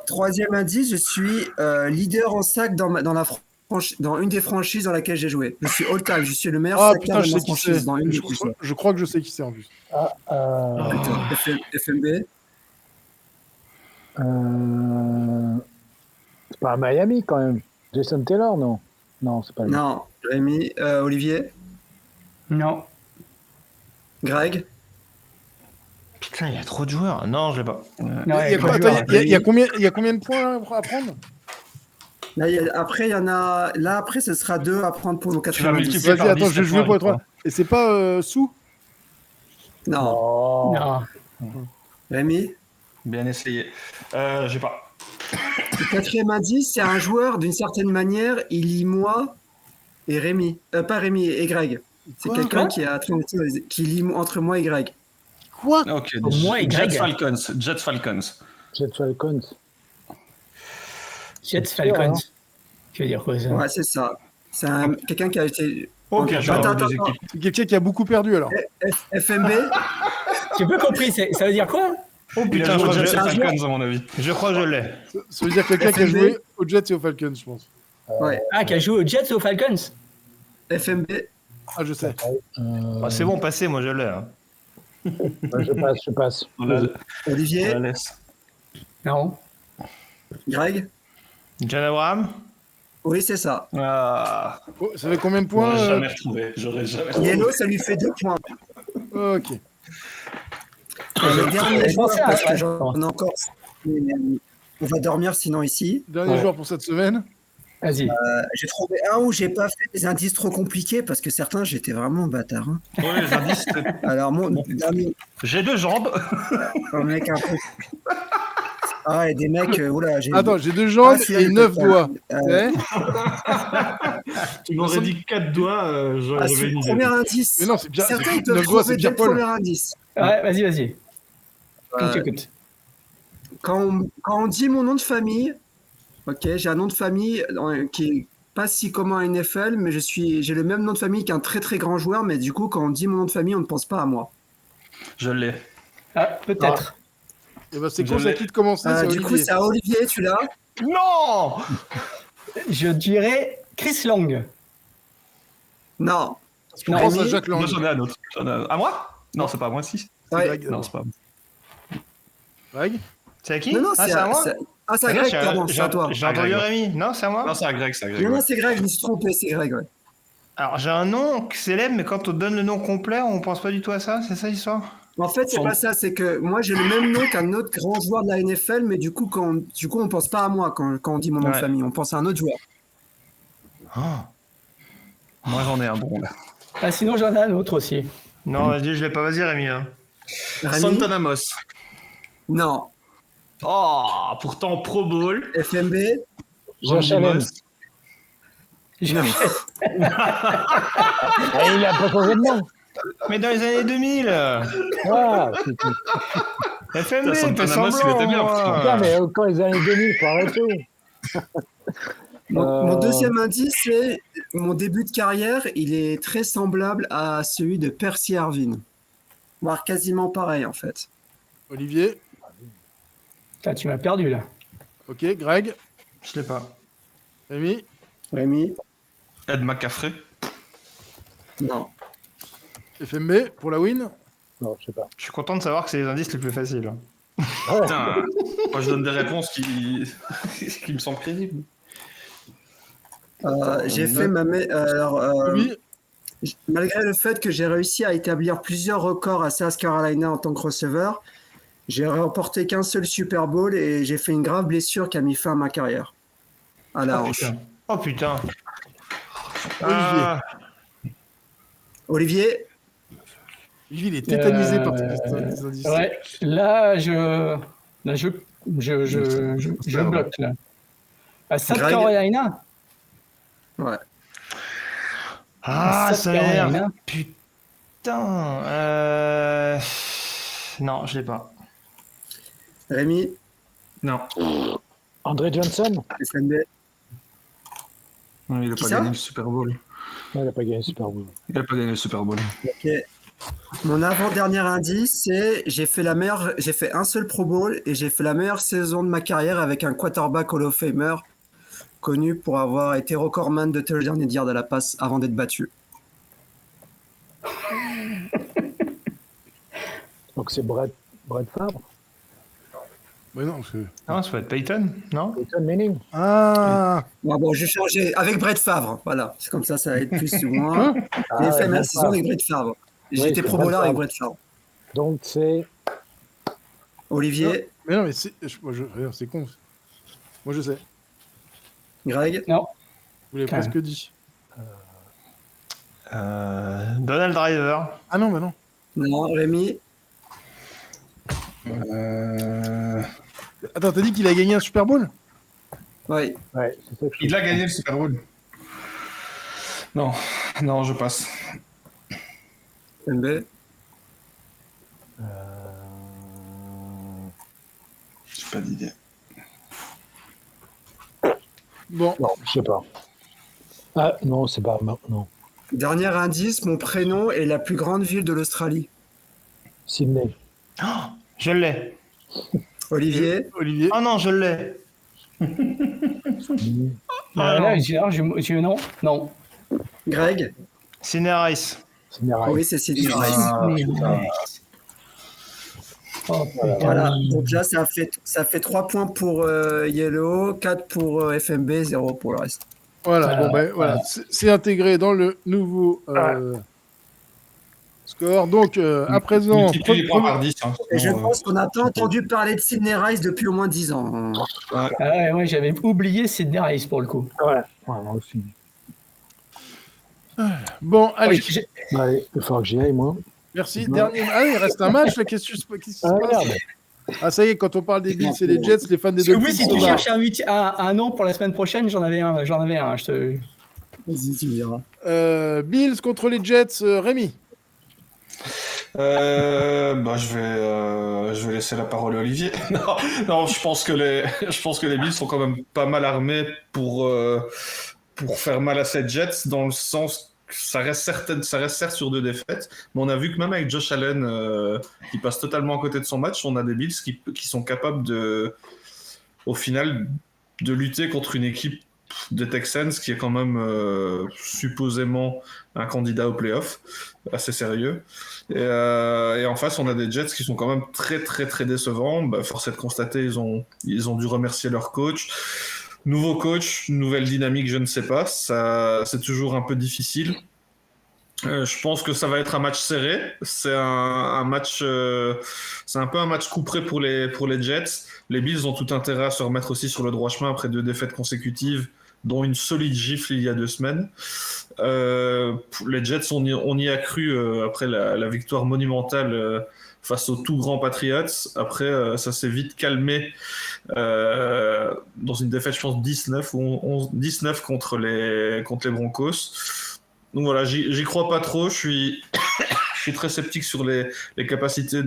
Troisième indice, je suis leader en sac dans une des franchises dans laquelle j'ai joué. Je suis all-time, je suis le meilleur Ah saqueur putain, de je ma sais qui franchise c'est. dans une des franchises. Je crois que je sais qui c'est en plus. FMB, C'est pas à Miami quand même. Jason Taylor, non? Non, c'est pas lui. non. Rémi, Olivier, Non. Greg, Putain, il y a trop de joueurs. Non, je l'ai pas. Non, Il y a quoi- joueur. attends, il y a combien de points à prendre? là, après, il y en a. Là, après, ce sera 2 à prendre pour le Tu vas quatrième indice. multiplier. Vas-y, par attends, 10, je vais jouer pour les toi, 3. Et c'est pas Sous? Non. Oh. Non. Rémi, Bien essayé. J'ai pas. le quatrième indice, c'est un joueur d'une certaine manière, il lit moi et Rémi. Pas Rémi et Greg. C'est Quoi quelqu'un Quoi qui a qui lit entre moi et Greg. Quoi? Ok. Pour moi et Greg. Jets Falcons. Jets Falcons. Jet Falcons. Jets C'est sûr, Falcons. hein. Tu veux dire quoi ça? Ouais, c'est ça. C'est quelqu'un qui a été. Ok, J'ai Attends, deux attends, équipes. C'est quelqu'un qui a beaucoup perdu alors. FMB, J'ai pas compris. Ça veut dire quoi? Oh Il putain, a je joué crois aux que Jets je, Falcons, à mon avis. je crois que je l'ai. Ça veut dire quelqu'un qui a FMB. joué aux Jets et aux Falcons, je pense. ouais. Ah, qui a joué aux Jets ou aux Falcons? FMB, Ah, je sais. Ah, c'est bon, passé, moi je l'ai. Hein. Je passe. On la Olivier, laisse. Non. Greg. John Abraham. Oui, c'est ça. Ah, Oh, ça fait combien de points j'aurais jamais retrouvé. J'aurais jamais retrouvé. Yellow, ça lui fait 2 points. Ok. Et le dernier J'avais joueur, pensé à- parce que ouais. j'en ai encore. On va dormir sinon ici. Dernier Ouais. joueur pour cette semaine. Vas-y. J'ai trouvé un où j'ai pas fait des indices trop compliqués parce que certains j'étais vraiment bâtard. Hein. Ouais, les indices, c'était- Alors mon Bon. dernier, J'ai 2 jambes. un mec un peu. Ah, et des mecs, oula, j'ai. Attends, j'ai 2 jambes Ah, celui-là, et il 9 peut pas. doigts. Euh, Ouais. Tu m'aurais dit 4 doigts, Ah, c'est le premier indice. Mais non, c'est bien. Certains ils peuvent 9 doigts, trouver c'est dès le Pierre-Paul. premier indice. Ouais, vas-y. Euh, Écoute. quand on dit mon nom de famille, ok, j'ai un nom de famille qui est pas si commun à NFL, mais j'ai le même nom de famille qu'un très très grand joueur, mais du coup, quand on dit mon nom de famille, on ne pense pas à moi. Je l'ai. Ah, peut-être. Et bah, c'est Je con, c'est à l'ai. qui de commencer? C'est Du coup, Olivier. c'est à Olivier, tu l'as? Non. Je dirais Chris Long. Non. Je pense à Rémi. Jacques Lang. Moi, j'en ai un autre. À moi? Non, c'est pas à moi, si. C'est Ouais. Greg, Non, d'abord. c'est pas à moi. Greg? C'est à qui? Non, non, Ah, c'est c'est à moi? Ah, c'est à Ah, non, Greg, j'ai- pardon, c'est à toi. J'ai entendu Greg. Rémi. Non, c'est à moi? Non, c'est à Greg, c'est à Greg. Non, non, ouais. c'est Greg, je me suis trompé, c'est Greg, ouais. Alors, j'ai un nom célèbre, mais quand on donne le nom complet, on pense pas du tout à ça. C'est ça l'histoire? En fait, c'est Son- pas ça, c'est que moi, j'ai le même nom qu'un autre grand joueur de la NFL, mais du coup, on pense pas à moi quand on dit mon nom de Ouais. famille, on pense à un autre joueur. Ah. Moi, j'en ai un bon, là. Ah, sinon, j'en ai un autre aussi. Non, vas-y, je l'ai pas. Vas-y, Rémi. Hein. Rémi? Santana Moss. Non. Oh, pourtant Pro Bowl. FMB? Josh Randy Allen. Moss. Je- Ah, il a pas changé de nom. Mais dans les années 2000, Ah, putain, FMB, Santana fais Moss, il semblant. était bien, moi. putain, mais quand les années 2000, faut arrêter. Mon Euh, deuxième indice, c'est mon début de carrière, il est très semblable à celui de Percy Harvin. Voire quasiment pareil, en fait. Olivier. Putain, tu m'as perdu là. Ok. Greg. Je l'ai pas. Rémi. Rémi? Ed McCaffrey. Non. FMB pour la win. Non, je sais pas. Je suis content de savoir que c'est les indices les plus faciles. Putain, moi je donne des réponses qui me semblent crédibles. J'ai fait alors, Oui. malgré le fait que j'ai réussi à établir plusieurs records à South Carolina en tant que receveur, j'ai remporté qu'un seul Super Bowl et j'ai fait une grave blessure qui a mis fin à ma carrière. À la hanche. Oh putain. Olivier. Olivier? Olivier, il est tétanisé par tes indices. Ouais, là, je bloque là. À South Greg. Carolina. Ouais. Ah, South ça a l'air. Carolina. Putain. Non, je l'ai pas. Rémi? Non, André Johnson. FMB? il a Qui pas ça gagné le Super Bowl. Non, il n'a pas gagné le Super Bowl. Il a pas gagné le Super Bowl. Ok. Mon avant-dernier indice, c'est j'ai fait un seul Pro Bowl et j'ai fait la meilleure saison de ma carrière avec un quarterback Hall of Famer connu pour avoir été recordman de touchdown et de yards à la passe avant d'être battu. Donc c'est Brett Favre. Mais non, parce que- Non, ça peut être Peyton, non? Peyton Manning. Ah. Bon, je vais changer avec Brett Favre. Voilà, c'est comme ça va être plus ou moins. J'ai fait ma Brett saison Favre. avec Brett Favre. J'ai Oui, été c'est Pro Brett Bowler avec Favre. Brett Favre. Donc c'est Olivier, Mais non, mais c'est. C'est con. Moi, je sais. Greg, Non. Vous l'avez Calme. presque dit. Donald Driver. Ah non, bah non. non, Rémi, Attends, t'as dit qu'il a gagné un Super Bowl? oui. ouais, c'est ça que je Il a gagné le Super Bowl. Non, non, je passe. FMB, J'ai pas d'idée. Bon. Non, je sais pas. Ah non, c'est pas non. dernier indice, mon prénom est la plus grande ville de l'Australie. Sydney. Je l'ai. Olivier, Olivier. Oh non, je l'ai. Là, non. Non. Greg, Sidney Rice. Sydney oui, c'est Sydney Rice. Oh, Voilà, donc là, ça fait 3 points pour Yellow, 4 pour FMB, 0 pour le reste. Voilà, bon, ben, voilà. C'est intégré dans le nouveau score. Donc, à présent. Multiplie les points par 10. Hein, Et je sinon, pense qu'on n'a pas entendu parler de Sydney Rice depuis au moins 10 ans. Ah ouais, j'avais oublié Sydney Rice pour le coup. Ouais, moi aussi. Bon, allez. Allez, il faut que j'y aille, moi. Merci. Dernier. Ah, il reste un match, là. Qu'est-ce qui se Ah, passe? merde. Ah, ça y est, quand on parle des Bills et des Jets, les fans des Dolphins. Oui, si tu cherches un nom pour la semaine prochaine, j'en avais un. Vas-y, tu me diras. Bills contre les Jets, Rémi. je vais laisser la parole à Olivier. Non, je pense que les Bills sont quand même pas mal armés pour faire mal à ces Jets, dans le sens que ça reste certes sur 2 défaites, mais on a vu que même avec Josh Allen qui passe totalement à côté de son match, on a des Bills qui sont capables au final de lutter contre une équipe des Texans qui est quand même supposément un candidat au playoff assez sérieux, et en face on a des Jets qui sont quand même très très très décevants. Force est de constater, ils ont dû remercier leur coach, nouveau coach, nouvelle dynamique, je ne sais pas, ça c'est toujours un peu difficile. Je pense que ça va être un match serré. C'est un match, c'est un peu un match couperé pour les Jets. Les Bills ont tout intérêt à se remettre aussi sur le droit chemin après 2 défaites consécutives, dont une solide gifle il y a 2 semaines. Les Jets, on y a cru après la victoire monumentale face aux tout grands Patriots. Après, ça s'est vite calmé dans une défaite, je pense, 19 ou 19 contre les Broncos. Donc voilà, j'y crois pas trop. Je suis très sceptique sur les capacités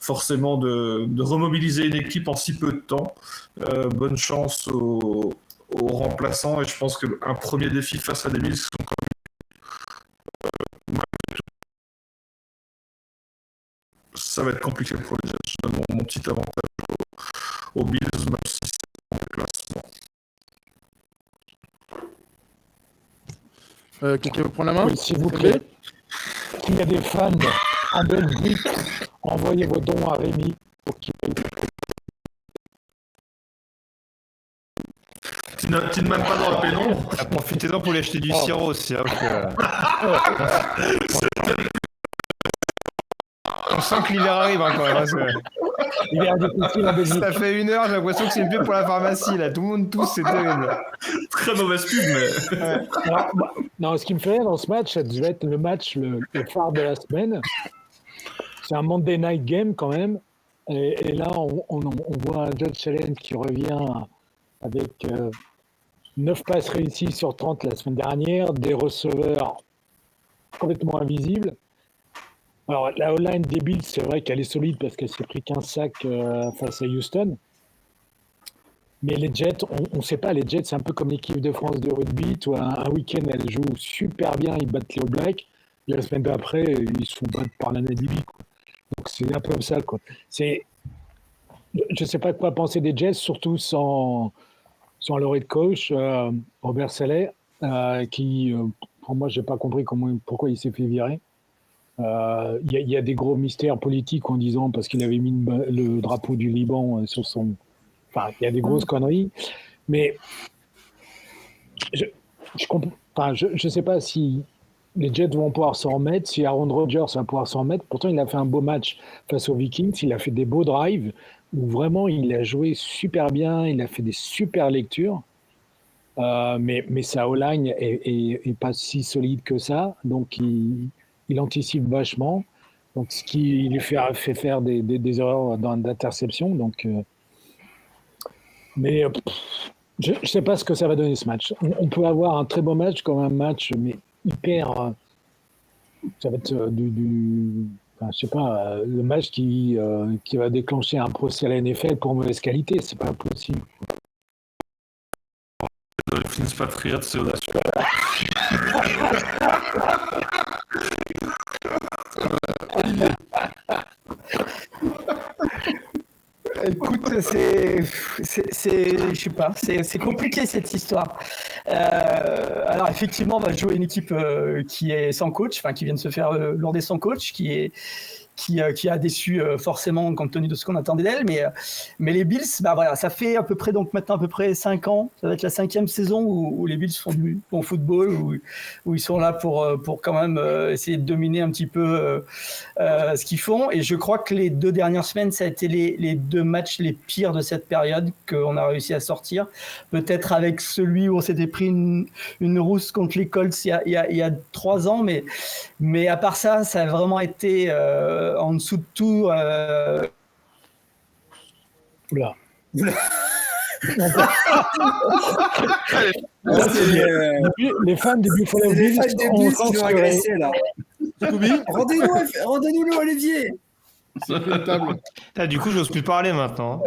forcément de remobiliser une équipe en si peu de temps. Bonne chance aux remplaçants, et je pense qu'un premier défi face à des Bills qui sont ça va être compliqué pour les Jets. Je donne mon petit avantage aux Bills, même si c'est en déplacement. Quelqu'un veut prendre la main? Oui, s'il vous plaît. S'il y a des fans en Belgique, envoyez vos dons à Rémi pour qu'il paye. Tu ne m'aimes pas dans la pénombre. Profitez-en pour lui acheter du sirop aussi. Hein, On sent que l'hiver arrive quand même. L'hiver est difficile en Belgique. Ça fait 1 heure, j'ai l'impression que c'est mieux pour la pharmacie. Là. Tout le monde tousse, c'est terrible. Très mauvaise pub, mais... Alors, non, ce qui me fait rire dans ce match, ça devait être le match le phare de la semaine. C'est un Monday Night Game quand même. Et là, on voit un Josh Allen qui revient avec 9 passes réussies sur 30 la semaine dernière, des receveurs complètement invisibles. Alors, la O-line des Bills, c'est vrai qu'elle est solide parce qu'elle s'est pris 15 sacs face à Houston. Mais les Jets, on ne sait pas, les Jets, c'est un peu comme l'équipe de France de rugby. Toi, un week-end, elle joue super bien, ils battent les All Blacks. Et la semaine d'après, ils se font battre par la Navy, quoi. Donc, c'est un peu comme ça, quoi. Je ne sais pas quoi penser des Jets, surtout sans leur head coach, Robert Saleh, qui, pour moi, je n'ai pas compris pourquoi il s'est fait virer. Il y a des gros mystères politiques en disant parce qu'il avait mis le drapeau du Liban sur son... Enfin, il y a des grosses conneries. Mais je ne sais pas si les Jets vont pouvoir s'en remettre, si Aaron Rodgers va pouvoir s'en remettre. Pourtant, il a fait un beau match face aux Vikings. Il a fait des beaux drives où vraiment il a joué super bien. Il a fait des super lectures. Mais sa O-line est pas si solide que ça. Donc, il anticipe vachement, donc ce qui lui fait faire des erreurs d'interception. Donc, mais je ne sais pas ce que ça va donner ce match. On peut avoir un très beau match comme un match, mais hyper. Ça va être je sais pas, le match qui va déclencher un procès à la NFL pour mauvaise qualité. C'est pas possible. Dolphins Patriots, c'est audacieux. Écoute, je sais pas, c'est compliqué cette histoire. Alors effectivement, on va jouer une équipe qui est sans coach, enfin qui vient de se faire lourder sans coach, qui a déçu forcément compte tenu de ce qu'on attendait d'elle, mais les Bills, bah voilà, ça fait maintenant à peu près 5 ans, ça va être la 5e saison où les Bills font du bon football, où ils sont là pour quand même essayer de dominer un petit peu ce qu'ils font, et je crois que les 2 dernières semaines, ça a été les 2 matchs les pires de cette période qu'on a réussi à sortir, peut-être avec celui où on s'était pris une rousse contre les Colts il y a 3 ans, mais à part ça, ça a vraiment été en dessous de tout. Oula. Les fans des Buffalo C'est les Bills fans des Bills qui l'ont agressé là. Rendez-nous Olivier. C'est fait une table. Ah, du coup, j'ose plus parler maintenant.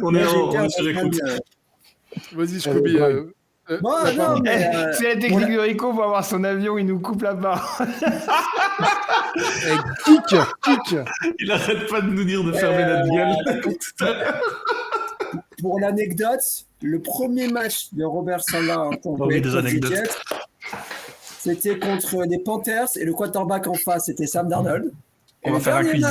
On est sur écoute. Vas-y, Scooby. Non, mais C'est la technique de Rico pour avoir son avion, il nous coupe la parole. Kick. Il arrête pas de nous dire de fermer notre gueule. pour l'anecdote, le premier match de Robert Saleh en tant que des anecdotes. Jets, c'était contre les Panthers et le quarterback en face, c'était Sam Darnold. On va faire un quiz.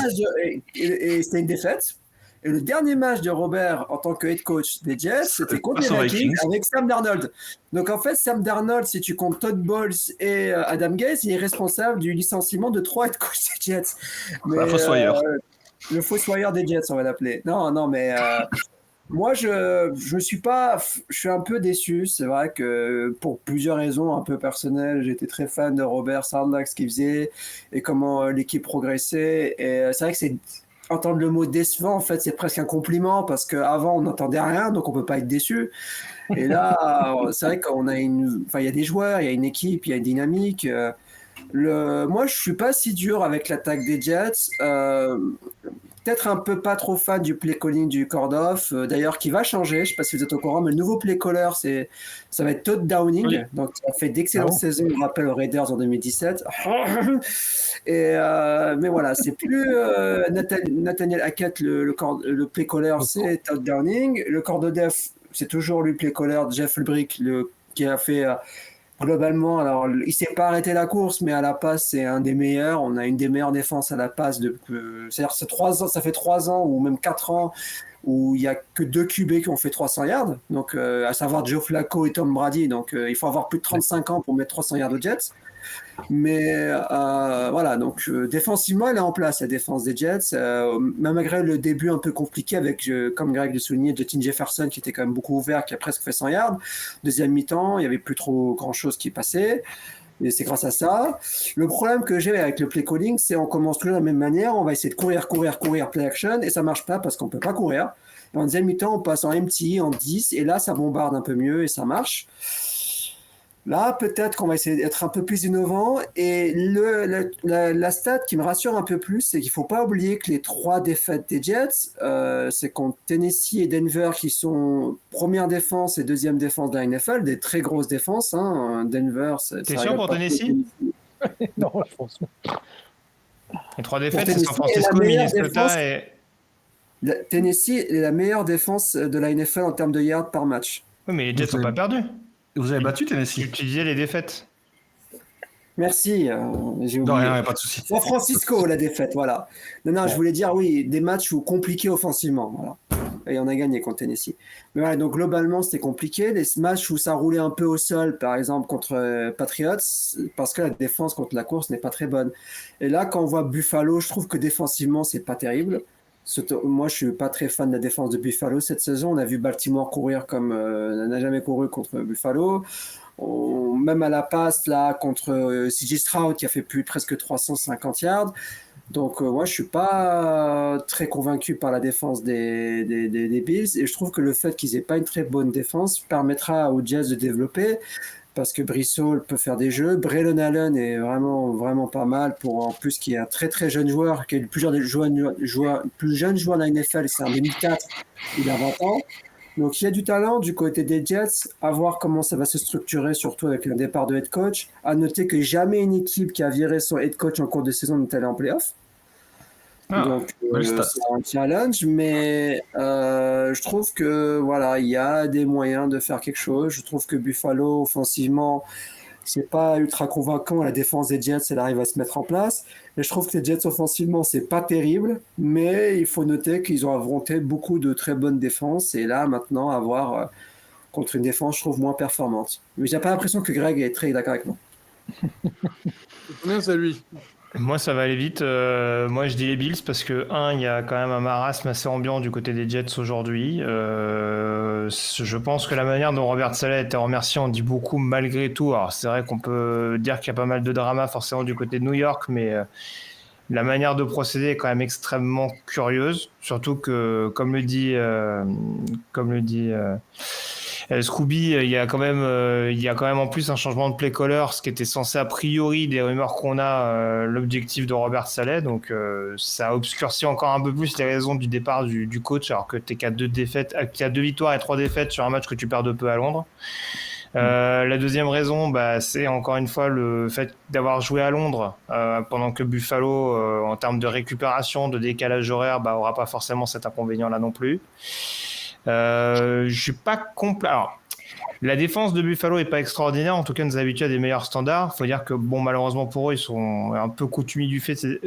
Et c'était une défaite. Et le dernier match de Robert en tant que head coach des Jets, c'était contre les Vikings avec Sam Darnold. Donc en fait, Sam Darnold, si tu comptes Todd Bowles et Adam Gase, il est responsable du licenciement de 3 head coachs des Jets. Le fossoyeur. Le fossoyeur des Jets, on va l'appeler. Non, mais Moi, je suis pas, je suis un peu déçu. C'est vrai que pour plusieurs raisons un peu personnelles, j'étais très fan de Robert Sarlach, ce qu'il faisait et comment l'équipe progressait. Et c'est vrai que c'est entendre le mot décevant, en fait, c'est presque un compliment parce qu'avant on n'entendait rien, donc on peut pas être déçu. Et là, c'est vrai qu'on a enfin, il y a des joueurs, il y a une équipe, il y a une dynamique. Moi, je suis pas si dur avec l'attaque des Jets. Peut-être un peu pas trop fan du play calling du Cordoff, d'ailleurs qui va changer. Je sais pas si vous êtes au courant, mais le nouveau play caller, ça va être Todd Downing. Oui. Donc, il a fait d'excellentes saisons, on rappelle aux Raiders en 2017. Mais voilà, c'est plus Nathaniel Hackett le play caller, c'est Todd Downing. Le corps de def, c'est toujours lui play caller, Jeff Ulbrich, qui a fait globalement, alors il s'est pas arrêté la course, mais à la passe, c'est un des meilleurs. On a une des meilleures défenses à la passe. C'est-à-dire, ça fait 3 ans ou même 4 ans où il y a que 2 QB qui ont fait 300 yards. Donc, à savoir Joe Flacco et Tom Brady. Donc, il faut avoir plus de 35 ans pour mettre 300 yards aux Jets. Mais voilà, donc défensivement, elle est en place, la défense des Jets. Même malgré le début un peu compliqué avec, comme Greg le soulignait, Justin Jefferson qui était quand même beaucoup ouvert, qui a presque fait 100 yards. Deuxième mi-temps, il n'y avait plus trop grand-chose qui passait. Et c'est grâce à ça. Le problème que j'ai avec le play calling, c'est qu'on commence toujours de la même manière. On va essayer de courir, play action, et ça marche pas parce qu'on peut pas courir. Et en deuxième mi-temps, on passe en MT, en 10, et là, ça bombarde un peu mieux et ça marche. Là, peut-être qu'on va essayer d'être un peu plus innovant. Et la stat qui me rassure un peu plus, c'est qu'il ne faut pas oublier que les 3 défaites des Jets, c'est contre Tennessee et Denver qui sont première défense et deuxième défense de la NFL, des très grosses défenses. Hein. Denver, T'es sûr pour Tennessee? Non, je pense pas. Les 3 défaites, c'est San Francisco, Minnesota et... Tennessee est la meilleure défense de la NFL en termes de yards par match. Oui, mais les Jets n'ont pas perdu. Vous avez battu Tennessee? Tu disais les défaites. Merci, j'ai oublié. Non, rien, pas de souci. San Francisco, la défaite, voilà. Non, je voulais dire, oui, des matchs compliqués offensivement, voilà. Et on a gagné contre Tennessee. Mais voilà, donc globalement, c'était compliqué. Les matchs où ça roulait un peu au sol, par exemple contre Patriots, parce que la défense contre la course n'est pas très bonne. Et là, quand on voit Buffalo, je trouve que défensivement, c'est pas terrible. Moi, je suis pas très fan de la défense de Buffalo cette saison. On a vu Baltimore courir comme on n'a jamais couru contre Buffalo. Même à la passe, là, contre CJ Stroud, qui a fait presque 350 yards. Donc, moi, je suis pas très convaincu par la défense des Bills. Et je trouve que le fait qu'ils aient pas une très bonne défense permettra aux Jets de développer. Parce que Brissol peut faire des jeux. Braylon Allen est vraiment, vraiment pas mal. En plus, qui est un très, très jeune joueur, qui est le plus jeune joueur de la NFL. C'est en 2004. Il a 20 ans. Donc, il y a du talent du côté des Jets. À voir comment ça va se structurer, surtout avec le départ de head coach. À noter que jamais une équipe qui a viré son head coach en cours de saison n'est allée en playoff. Donc, c'est un challenge, mais je trouve que voilà, il y a des moyens de faire quelque chose. Je trouve que Buffalo, offensivement, c'est pas ultra convaincant. La défense des Jets, elle arrive à se mettre en place. Et je trouve que les Jets, offensivement, c'est pas terrible, mais il faut noter qu'ils ont affronté beaucoup de très bonnes défenses. Et là, maintenant, avoir contre une défense, je trouve moins performante. Mais j'ai pas l'impression que Greg est très d'accord avec moi. Combien c'est lui? Moi, ça va aller vite. Moi, je dis les Bills parce que, il y a quand même un marasme assez ambiant du côté des Jets aujourd'hui. Je pense que la manière dont Robert Saleh a été remercié en dit beaucoup malgré tout. Alors, c'est vrai qu'on peut dire qu'il y a pas mal de drama forcément du côté de New York, mais la manière de procéder est quand même extrêmement curieuse. Surtout que, comme le dit Scooby, il y a quand même en plus un changement de play caller, ce qui était censé a priori des rumeurs qu'on a l'objectif de Robert Saleh. Donc ça obscurcit encore un peu plus les raisons du départ du coach, alors que t'es qu'à 2 victoires et 3 défaites sur un match que tu perds de peu à Londres. La deuxième raison, c'est encore une fois le fait d'avoir joué à Londres pendant que Buffalo, en termes de récupération, de décalage horaire, aura pas forcément cet inconvénient-là non plus. Je suis pas complet. Alors, la défense de Buffalo est pas extraordinaire. En tout cas, nous habitue à des meilleurs standards. Faut dire que malheureusement pour eux, ils sont un peu coutumiers du fait ces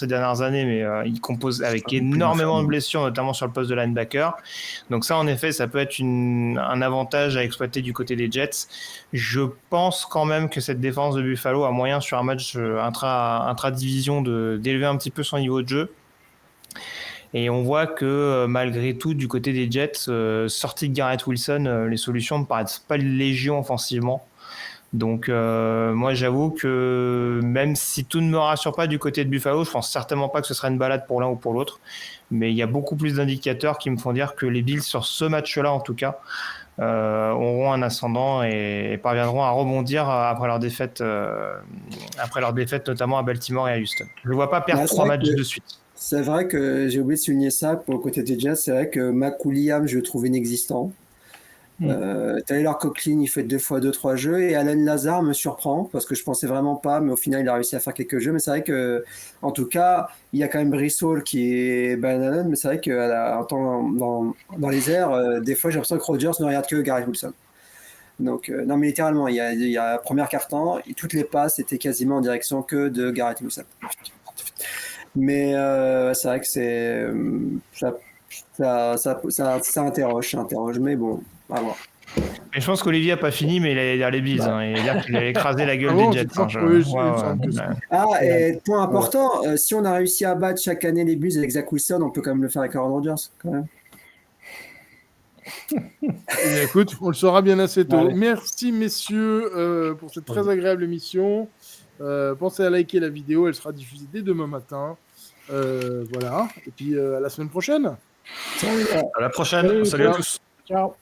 dernières années, mais ils composent avec énormément de blessures, notamment sur le poste de linebacker. Donc ça, en effet, ça peut être un avantage à exploiter du côté des Jets. Je pense quand même que cette défense de Buffalo a moyen sur un match intra-division d'élever un petit peu son niveau de jeu. Et on voit que malgré tout, du côté des Jets, sortie de Garrett Wilson, les solutions ne paraissent pas légion offensivement. Donc moi j'avoue que même si tout ne me rassure pas du côté de Buffalo, je pense certainement pas que ce serait une balade pour l'un ou pour l'autre. Mais il y a beaucoup plus d'indicateurs qui me font dire que les Bills, sur ce match-là en tout cas, auront un ascendant et parviendront à rebondir après leur défaite notamment à Baltimore et à Houston. Je ne vois pas perdre 3 matchs de suite. C'est vrai que j'ai oublié de souligner ça pour le côté des Jets. C'est vrai que Mac Williams, je le trouve inexistant. Tyler Conklin, il fait 2 fois 2-3 jeux, et Allen Lazare me surprend parce que je pensais vraiment pas, mais au final il a réussi à faire quelques jeux. Mais c'est vrai que, en tout cas, il y a quand même Brissol qui est banane, mais c'est vrai que dans les airs, des fois j'ai l'impression que Rodgers ne regarde que Garrett Wilson. Donc, non, mais littéralement, il y a première quart-temps, et toutes les passes étaient quasiment en direction que de Garrett Wilson. Mais c'est vrai que ça interroge, mais bon, à voir. Et je pense qu'Olivier n'a pas fini, mais il allait dire les Bills. Il allait dire qu'il allait écraser la gueule des Jets. Et point important, si on a réussi à battre chaque année les Bills avec Zach Wilson, on peut quand même le faire avec Aaron Rodgers, quand même. Écoute, on le saura bien assez tôt. Ouais. Merci messieurs pour cette très agréable émission. Pensez à liker la vidéo, elle sera diffusée dès demain matin. Voilà, et puis à la semaine prochaine. À la prochaine. Salut à tous. Ciao.